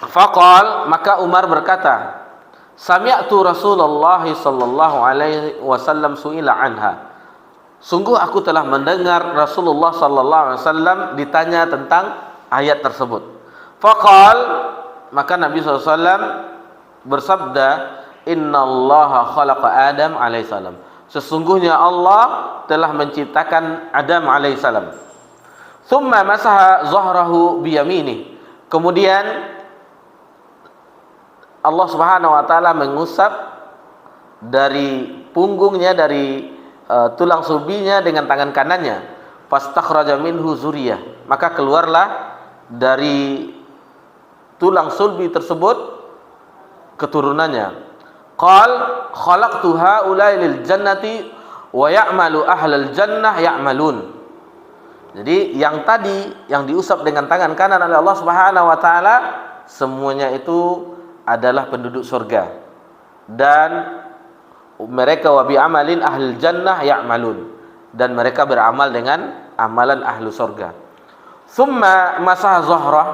Faqal, maka Umar berkata, sami'tu Rasulullah sallallahu alaihi wasallam su'ila anha. Sungguh aku telah mendengar Rasulullah sallallahu alaihi wasallam ditanya tentang ayat tersebut. Faqal, maka Nabi SAW bersabda, innallaha khalaqa Adam alaihissalam. Sesungguhnya Allah telah menciptakan Adam alaihissalam. Thumma masaha zahrahu biyamini. Kemudian Allah Subhanahu wa taala mengusap dari punggungnya, dari tulang sulbinya dengan tangan kanannya. Fastakhraja minhu zuriyah. Maka keluarlah dari tulang sulbi tersebut keturunannya. Qal khalaqtu haula'i lil jannati wa ya'malu ahlal jannah ya'malun. Jadi yang tadi yang diusap dengan tangan kanan oleh Allah Subhanahu wa taala semuanya itu adalah penduduk surga, dan mereka wa bi amalin ahlil jannah ya'malun, dan mereka beramal dengan amalan ahlu surga. Summa masah zahrah,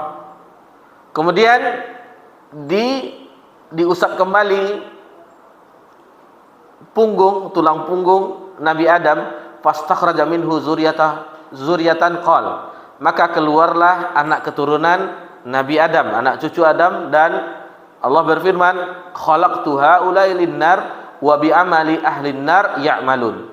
kemudian diusap kembali tulang punggung Nabi Adam. Fastakhraja minhu zuriyatan qal, maka keluarlah anak keturunan Nabi Adam, anak cucu Adam, dan Allah berfirman, khalaqtu haula'i lin-nar wa bi amali ahlin nar ya'malun.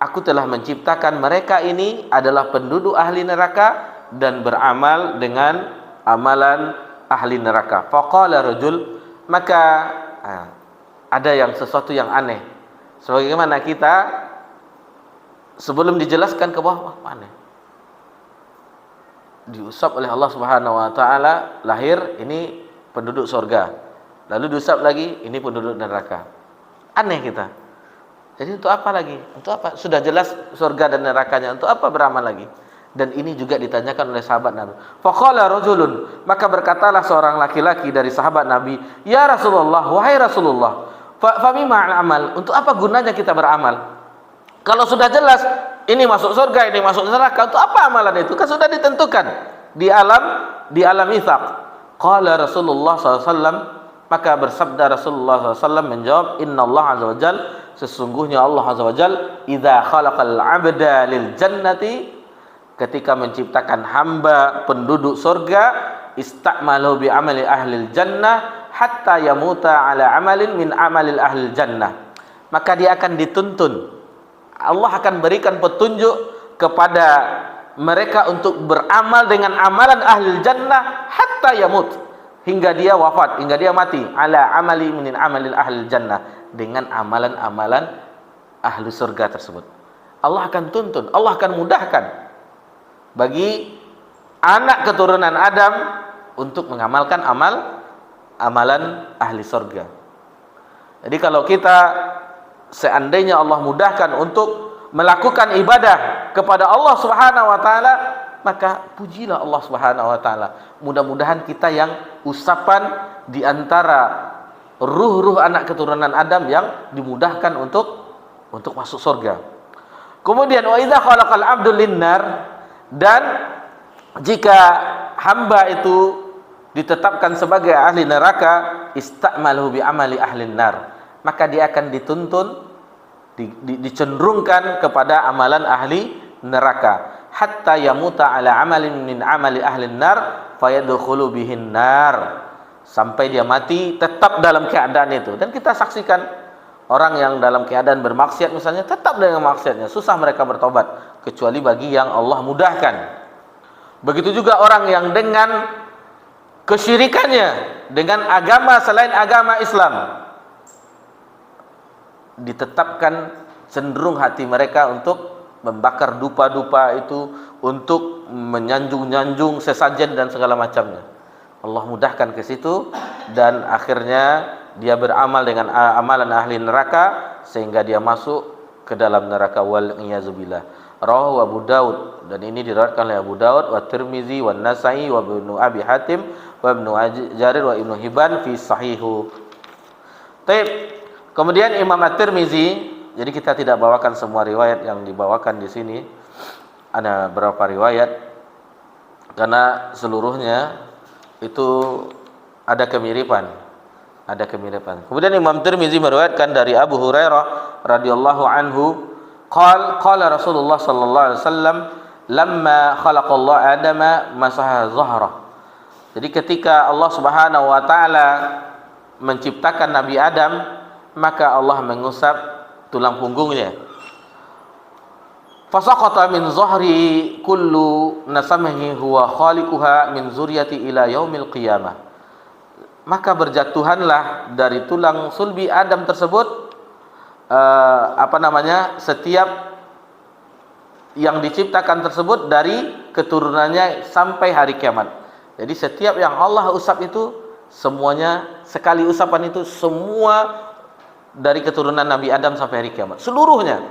Aku telah menciptakan mereka ini adalah penduduk ahli neraka dan beramal dengan amalan ahli neraka. Faqala rajul, maka ada sesuatu yang aneh. Sebagaimana kita sebelum dijelaskan ke bawah, aneh. Diusap oleh Allah Subhanahu wa taala, lahir ini penduduk surga. Lalu diusap lagi, ini penduduk neraka. Aneh kita. Jadi untuk apa lagi? Untuk apa? Sudah jelas surga dan nerakanya, untuk apa beramal lagi? Dan ini juga ditanyakan oleh sahabat Nabi. Faqala rajulun, maka berkatalah seorang laki-laki dari sahabat Nabi, ya Rasulullah, wahai Rasulullah, fa bima amal? Untuk apa gunanya kita beramal? Kalau sudah jelas ini masuk surga, ini masuk neraka, untuk apa amalan itu? Kan sudah ditentukan di alam mitsaq. Qala Rasulullah SAW, maka bersabda Rasulullah SAW menjawab, innallaha azza wajal, sesungguhnya Allah azza wajal, idza khalaqal 'abda lil jannati, ketika menciptakan hamba penduduk surga, ista'malu bi amali ahlil jannah hatta yamuta ala amalin min amalil ahlil jannah. Maka dia akan dituntun, Allah akan berikan petunjuk kepada mereka untuk beramal dengan amalan ahlil jannah hatta yamut, hingga dia wafat, hingga dia mati, ala amali min amalil ahlil jannah, dengan amalan-amalan ahli surga tersebut. Allah akan tuntun, Allah akan mudahkan bagi anak keturunan Adam untuk mengamalkan amalan ahli surga. Jadi kalau kita seandainya Allah mudahkan untuk melakukan ibadah kepada Allah Subhanahu wa taala, maka pujilah Allah Subhanahu wa taala. Mudah-mudahan kita yang usapan di antara ruh-ruh anak keturunan Adam yang dimudahkan untuk masuk surga. Kemudian wa idza khalaqal 'abdu lin-nar, dan jika hamba itu ditetapkan sebagai ahli neraka, ista'maluhu bi amali ahlin nar, maka dia akan dituntun, dicenderungkan kepada amalan ahli neraka, hatta yamuta ala amalin min amali ahlin nar fayadkhulu bihin nar, sampai dia mati tetap dalam keadaan itu. Dan kita saksikan orang yang dalam keadaan bermaksiat misalnya, tetap dengan maksiatnya, susah mereka bertobat, kecuali bagi yang Allah mudahkan. Begitu juga orang yang dengan kesyirikannya, dengan agama selain agama Islam, ditetapkan cenderung hati mereka untuk membakar dupa-dupa itu, untuk menyanjung-nyanjung sesajen dan segala macamnya. Allah mudahkan ke situ, dan akhirnya dia beramal dengan amalan ahli neraka sehingga dia masuk ke dalam neraka, wal iyazubillah. rawahu Abu Daud, dan ini diriwayatkan oleh Abu Daud wa Tirmizi wa Nasa'i wa Ibnu Abi Hatim wa Ibnu Jarir wa Ibnu Hibban fi sahihu. Baik. Kemudian Imam At-Tirmizi, jadi kita tidak bawakan semua riwayat yang dibawakan di sini. Ada beberapa riwayat karena seluruhnya itu ada kemiripan. Kemudian Imam Tirmizi meriwayatkan dari Abu Hurairah radhiyallahu anhu, qala Rasulullah sallallahu alaihi wasallam, lamma khalaqallahu Adama masaha zahrah. Jadi ketika Allah Subhanahu wa taala menciptakan Nabi Adam, maka Allah mengusap tulang punggungnya. Fasaqata min zahri kullu nasamihi huwa khaliquha min zuriyati ila yaumil qiyamah. Maka berjatuhanlah dari tulang sulbi Adam tersebut setiap yang diciptakan tersebut dari keturunannya sampai hari kiamat. Jadi setiap yang Allah usap itu semuanya, sekali usapan itu semua dari keturunan Nabi Adam sampai hari kiamat, seluruhnya.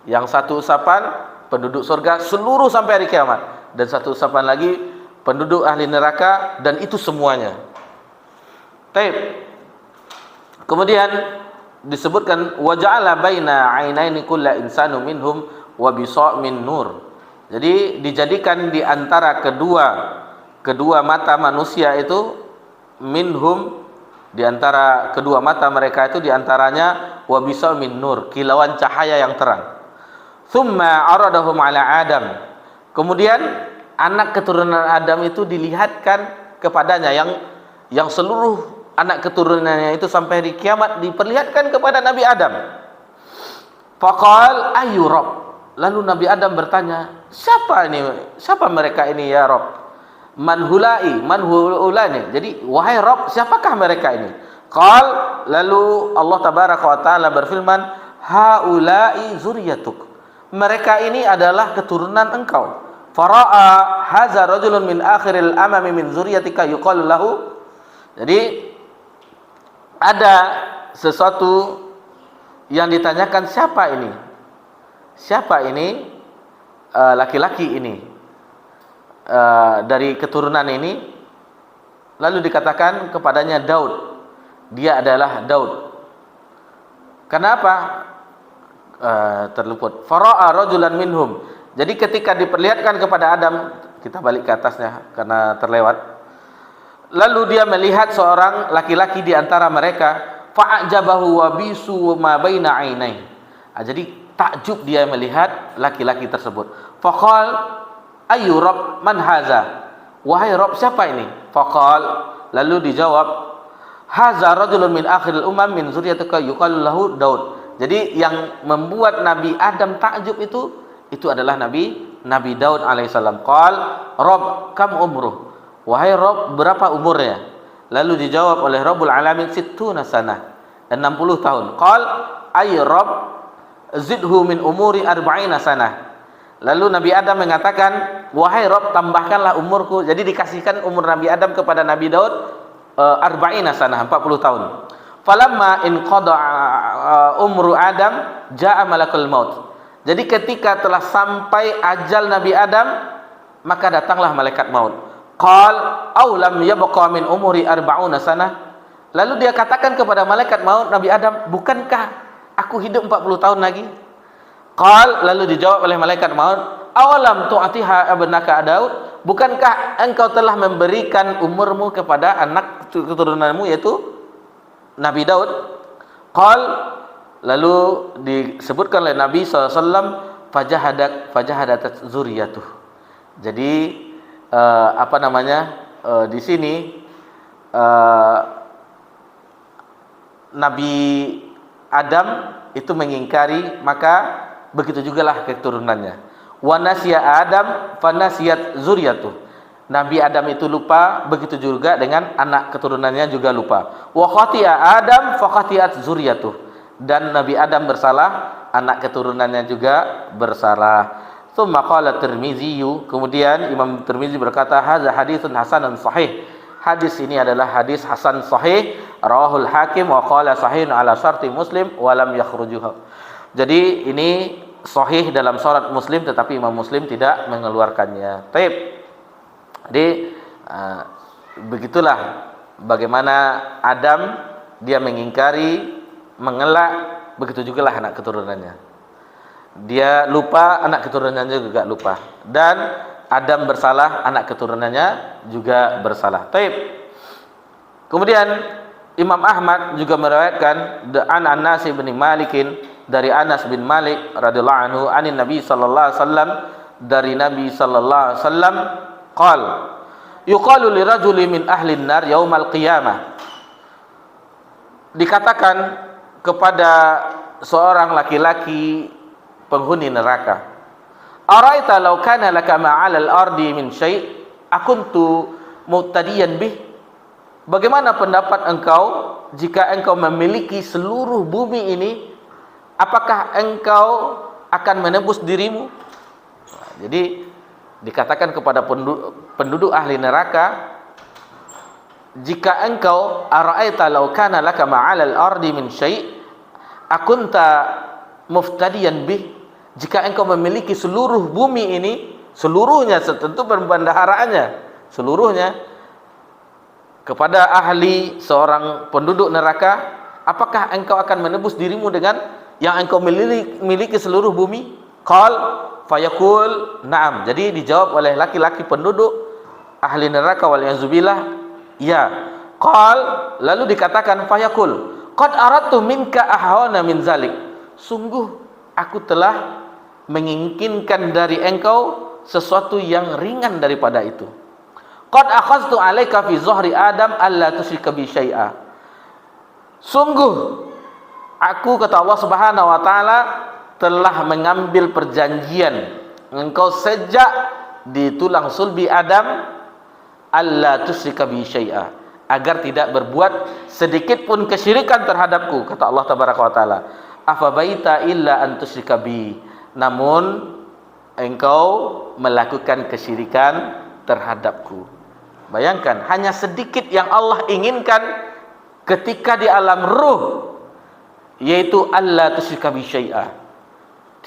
Yang satu usapan penduduk surga seluruh sampai hari kiamat, dan satu usapan lagi penduduk ahli neraka, dan itu semuanya. Taib. Kemudian disebutkan wa ja'ala baina 'ainaini kullu insanu minhum wa bisa' min nur. Jadi dijadikan di antara kedua mata manusia itu, minhum, di antara kedua mata mereka itu, di antaranya wa bisa' min nur, kilauan cahaya yang terang. Tsumma aradahum 'ala Adam. Kemudian anak keturunan Adam itu dilihatkan kepadanya, yang seluruh anak keturunannya itu sampai hari kiamat diperlihatkan kepada Nabi Adam. Faqal ayu Rabb. Lalu Nabi Adam bertanya, siapa mereka ini ya Rabb? Man hulani. Jadi wahai Rabb, siapakah mereka ini? Qal, lalu Allah tabaraka wa taala berfirman, haula'i zuriyatuk. Mereka ini adalah keturunan engkau. Fara'a hadza rajulun min akhiril amami min zuriyatika yuqalu lahu. Jadi ada sesuatu yang ditanyakan, siapa ini laki-laki ini dari keturunan ini. Lalu dikatakan kepadanya Daud, dia adalah Daud. Kenapa? Terluput. Fara'a rajulan minhum. Jadi ketika diperlihatkan kepada Adam, kita balik ke atasnya karena terlewat. Lalu dia melihat seorang laki-laki di antara mereka, fa'ajabahu wa bisu ma baina 'ainai. Jadi takjub dia melihat laki-laki tersebut. Faqal ayu Rabb man haza? Wahai Rabb, siapa ini? Faqal, lalu dijawab, haza rajulun min akhiril umam min zuriyyatika yuqalu lahu Daud. Jadi yang membuat Nabi Adam takjub itu adalah Nabi Daud alaihissalam. Qal Rabb kam umruh? Wahai Rabb, berapa umurnya? Lalu dijawab oleh Rabbul Alamin, 60 sanah, 60 tahun. Qal ay Rabb zidhu min umuri 40 sanah. Lalu Nabi Adam mengatakan, wahai Rabb, tambahkanlah umurku. Jadi dikasihkan umur Nabi Adam kepada Nabi Daud 40 sanah, 40 tahun. Falamma in qada umru Adam jaa malakul maut. Jadi ketika telah sampai ajal Nabi Adam, maka datanglah malaikat maut. Qal aw lam yabqa min umuri 40 sanah. Lalu dia katakan kepada malaikat maut Nabi Adam, bukankah aku hidup 40 tahun lagi? Qal, lalu dijawab oleh malaikat maut, awalam tu'atiha abnaka Daud? Bukankah engkau telah memberikan umurmu kepada anak keturunanmu, yaitu Nabi Daud? Qal, lalu disebutkan oleh Nabi SAW, fajahadat zuriyatuh. Jadi di sini Nabi Adam itu mengingkari, maka begitu jugalah keturunannya. Wa nasiya Adam fanasiyat zuriyatuh. Nabi Adam itu lupa, begitu juga dengan anak keturunannya juga lupa. Wa khati'a Adam fa khati'at zuriyatuh. Dan Nabi Adam bersalah, anak keturunannya juga bersalah. Tsumma qala Tirmizi, kemudian Imam Tirmizi berkata, hadza haditsun hasanun sahih. Hadis ini adalah hadis hasan sahih, rawahul Hakim wa qala sahihun ala syarti Muslim wa lam yakhrujuhu. Jadi ini sahih dalam surat Muslim, tetapi Imam Muslim tidak mengeluarkannya. Taib. Jadi begitulah bagaimana Adam dia mengingkari, mengelak, begitu juga lah anak keturunannya. Dia lupa, anak keturunannya juga lupa. Dan Adam bersalah, anak keturunannya juga bersalah. Taib. Kemudian Imam Ahmad juga meriwayatkan an Anas bin Malikin, dari Anas bin Malik radhiyallahu anhu, anin Nabi sallallahu alaihi wasallam, dari Nabi sallallahu alaihi wasallam, qal yuqalu lirajuli min ahli an-nar yaumal qiyamah. Dikatakan kepada seorang laki-laki penghuni neraka, araita law kana laka ma'al al-ardi min syai' akuntu muqtadiyan bih. Bagaimana pendapat engkau jika engkau memiliki seluruh bumi ini, apakah engkau akan menebus dirimu? Jadi dikatakan kepada penduduk ahli neraka, jika engkau ara'aita law kana laka ma'al al-ardi min syai' akunta muftadiyan bih, jika engkau memiliki seluruh bumi ini, seluruhnya, tentu perbendaharaannya seluruhnya, kepada ahli seorang penduduk neraka, apakah engkau akan menebus dirimu dengan yang engkau miliki seluruh bumi? Qal fayaqul na'am. Jadi dijawab oleh laki-laki penduduk ahli neraka wal yazubillah, ya. Qal, lalu dikatakan fayaqul qad aradtu minka ahwana min zalik. Sungguh aku telah menginginkan dari engkau sesuatu yang ringan daripada itu. Qad akhadtu 'alaika fi zuhri Adam alla tusyrika bi syai'a. Sungguh aku, kata Allah Subhanahu wa taala, telah mengambil perjanjian engkau sejak di tulang sulbi Adam, alla tusyrika bi syai'a, agar tidak berbuat sedikit pun kesyirikan terhadapku, kata Allah tabaraka wa taala. Afabaita illa an tusyrika bi, namun engkau melakukan kesyirikan terhadapku. Bayangkan, hanya sedikit yang Allah inginkan ketika di alam ruh, yaitu alla tusyrika bi syai'a,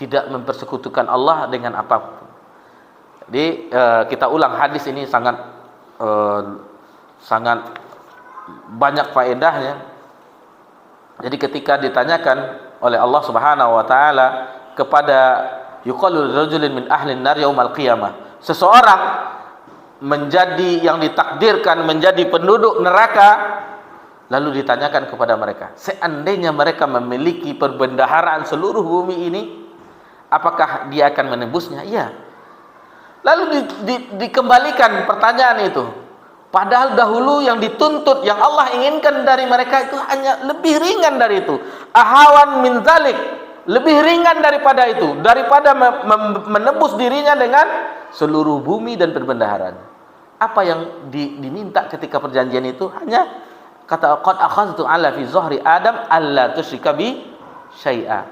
tidak mempersekutukan Allah dengan apapun. Jadi kita ulang hadis ini, sangat banyak faedahnya. Jadi ketika ditanyakan oleh Allah Subhanahu wa taala kepada yuqalu rajulin min ahli an-nar yaumal qiyamah, seseorang menjadi yang ditakdirkan menjadi penduduk neraka, lalu ditanyakan kepada mereka, seandainya mereka memiliki perbendaharaan seluruh bumi ini, apakah dia akan menebusnya? Iya. Lalu dikembalikan pertanyaan itu, padahal dahulu yang dituntut, yang Allah inginkan dari mereka itu hanya lebih ringan dari itu. Ahawan min zalik, lebih ringan daripada itu, daripada menebus dirinya dengan seluruh bumi dan perbendaharaan. Apa yang diminta ketika perjanjian itu? Hanya kata qad akhadtu 'ala fi zuhri Adam alla tusyrika bi syai'a.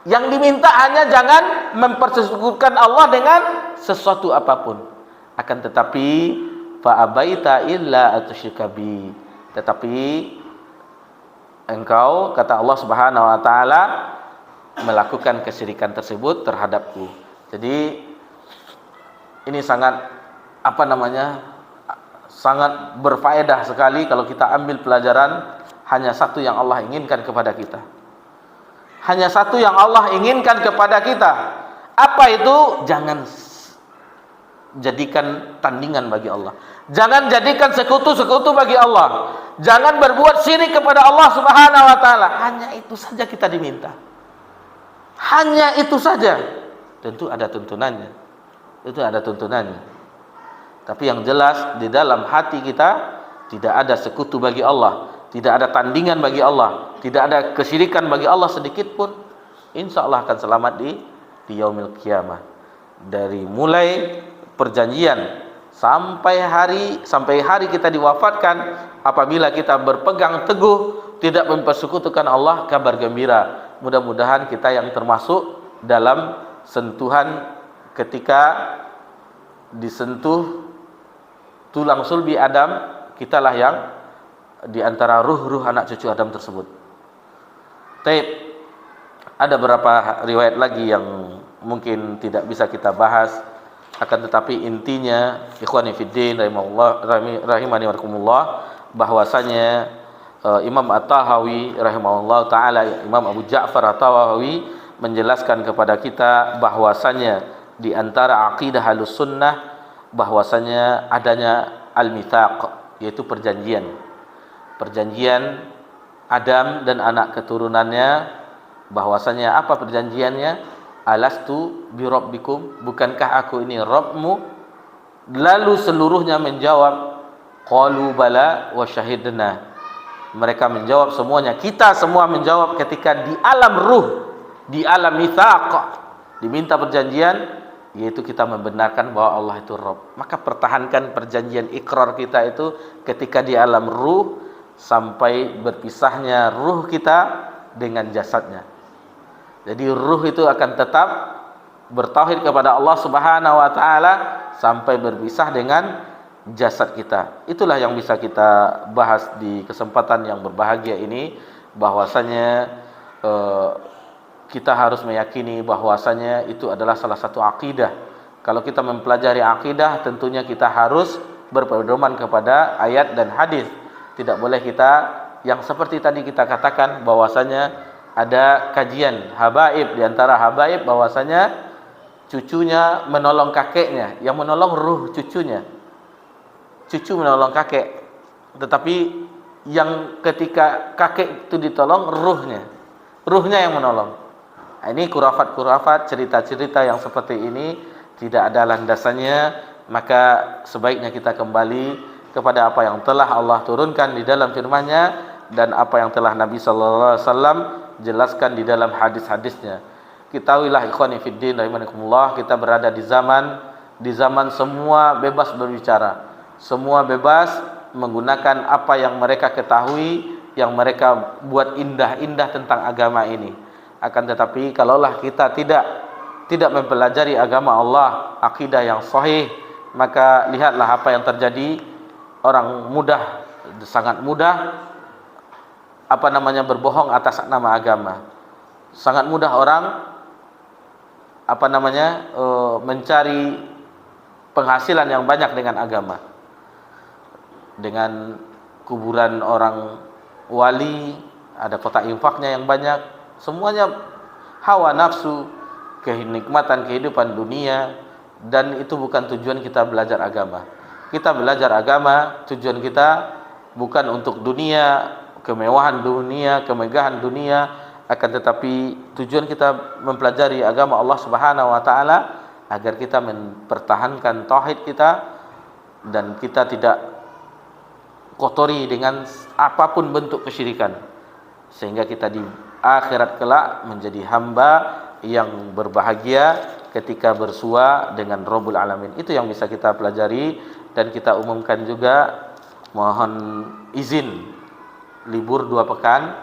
Yang diminta hanya jangan mempersekutukan Allah dengan sesuatu apapun. Akan tetapi fa abaita illa atusyrika bi, tetapi engkau, kata Allah Subhanahu wa taala, melakukan kesyirikan tersebut terhadapku. Jadi ini sangat sangat berfaedah sekali kalau kita ambil pelajaran. Hanya satu yang Allah inginkan kepada kita, hanya satu yang Allah inginkan kepada kita. Apa itu? Jangan jadikan tandingan bagi Allah, jangan jadikan sekutu-sekutu bagi Allah, jangan berbuat syirik kepada Allah Subhanahu wa taala. Hanya itu saja kita diminta, hanya itu saja. Tentu ada tuntunannya, itu ada tuntunannya. Tapi yang jelas di dalam hati kita tidak ada sekutu bagi Allah, tidak ada tandingan bagi Allah, tidak ada kesyirikan bagi Allah sedikit pun. Insya Allah akan selamat di yaumil qiyamah. Dari mulai perjanjian sampai hari kita diwafatkan, apabila kita berpegang teguh tidak mempersekutukan Allah, kabar gembira. Mudah-mudahan kita yang termasuk dalam sentuhan ketika disentuh tulang sulbi Adam, kitalah yang di antara ruh-ruh anak cucu Adam tersebut. Taib. Ada beberapa riwayat lagi yang mungkin tidak bisa kita bahas, akan tetapi intinya ikhwani fiddin rahimani wa rahimakumullah, bahwasanya Imam At-Tahawi rahimahullah taala, Imam Abu Ja'far At-Tahawi menjelaskan kepada kita bahwasanya di antara akidah Ahlus Sunnah bahwasanya adanya al-mitsaq, yaitu perjanjian Adam dan anak keturunannya. Bahwasanya apa perjanjiannya? Alastu bi rabbikum, bukankah aku ini Rabbmu? Lalu seluruhnya menjawab qalu bala wa syahidna. Mereka menjawab semuanya, kita semua menjawab ketika di alam ruh, di alam mitsaq, diminta perjanjian, yaitu kita membenarkan bahwa Allah itu Rabb. Maka pertahankan perjanjian ikrar kita itu ketika di alam ruh sampai berpisahnya ruh kita dengan jasadnya. Jadi ruh itu akan tetap bertauhid kepada Allah Subhanahu wa taala sampai berpisah dengan jasad kita. Itulah yang bisa kita bahas di kesempatan yang berbahagia ini, bahwasanya kita harus meyakini bahwasanya itu adalah salah satu akidah. Kalau kita mempelajari akidah, tentunya kita harus berpedoman kepada ayat dan hadis. Tidak boleh kita yang seperti tadi kita katakan bahwasanya ada kajian habaib, di antara habaib bahwasanya cucunya menolong kakeknya, yang menolong ruh cucunya. Cucu menolong kakek, tetapi yang ketika kakek itu ditolong ruhnya yang menolong. Nah, ini kurafat-kurafat, cerita-cerita yang seperti ini tidak ada landasannya. Maka sebaiknya kita kembali kepada apa yang telah Allah turunkan di dalam firman-Nya dan apa yang telah Nabi sallallahu alaihi wasallam jelaskan di dalam hadis-hadisnya. Ketahuilah ikhwani fiddin rahimakumullah, kita berada di zaman semua bebas berbicara. Semua bebas menggunakan apa yang mereka ketahui, yang mereka buat indah-indah tentang agama ini. Akan tetapi kalaulah kita tidak mempelajari agama Allah, akidah yang sahih, maka lihatlah apa yang terjadi. Orang sangat mudah berbohong atas nama agama. Sangat mudah orang mencari penghasilan yang banyak dengan agama. Dengan kuburan orang wali, ada kotak infaknya yang banyak, semuanya hawa nafsu, kenikmatan kehidupan dunia, dan itu bukan tujuan kita belajar agama. Kita belajar agama, tujuan kita bukan untuk dunia, kemewahan dunia, kemegahan dunia, akan tetapi tujuan kita mempelajari agama Allah Subhanahu wa taala agar kita mempertahankan tauhid kita dan kita tidak kotori dengan apapun bentuk kesyirikan, sehingga kita di akhirat kelak menjadi hamba yang berbahagia ketika bersua dengan Rabbul Alamin. Itu yang bisa kita pelajari, dan kita umumkan juga mohon izin libur 2 pekan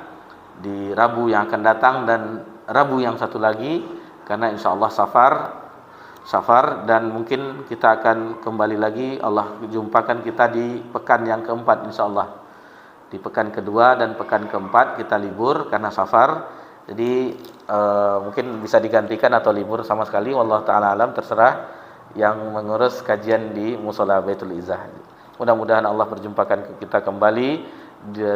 di Rabu yang akan datang dan Rabu yang satu lagi, karena insyaallah safar, dan mungkin kita akan kembali lagi, Allah jumpakan kita di pekan yang keempat insyaallah. Di pekan kedua dan pekan keempat kita libur karena safar. Jadi mungkin bisa digantikan atau libur sama sekali, wallahu taala alam, terserah yang mengurus kajian di Mushola Baitul Izzah. Mudah-mudahan Allah perjumpakan kita kembali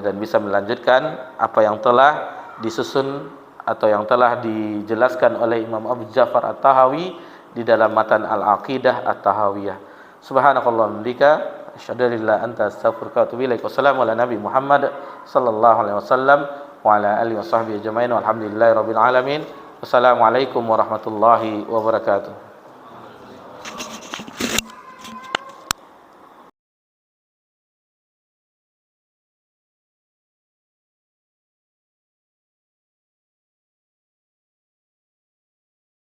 dan bisa melanjutkan apa yang telah disusun atau yang telah dijelaskan oleh Imam Abu Ja'far At-Tahawi di dalam matan Al-Aqidah At-Tahawiyah. Subhanakallahumma bika asyhadu an la ilaha illa anta astaghfiruka wa atubu ilaik. Wassalamu ala nabi Muhammad sallallahu alaihi wasallam wa ala alihi washabbihi ajmain walhamdulillahi rabbil alamin. Wassalamualaikum warahmatullahi wabarakatuh.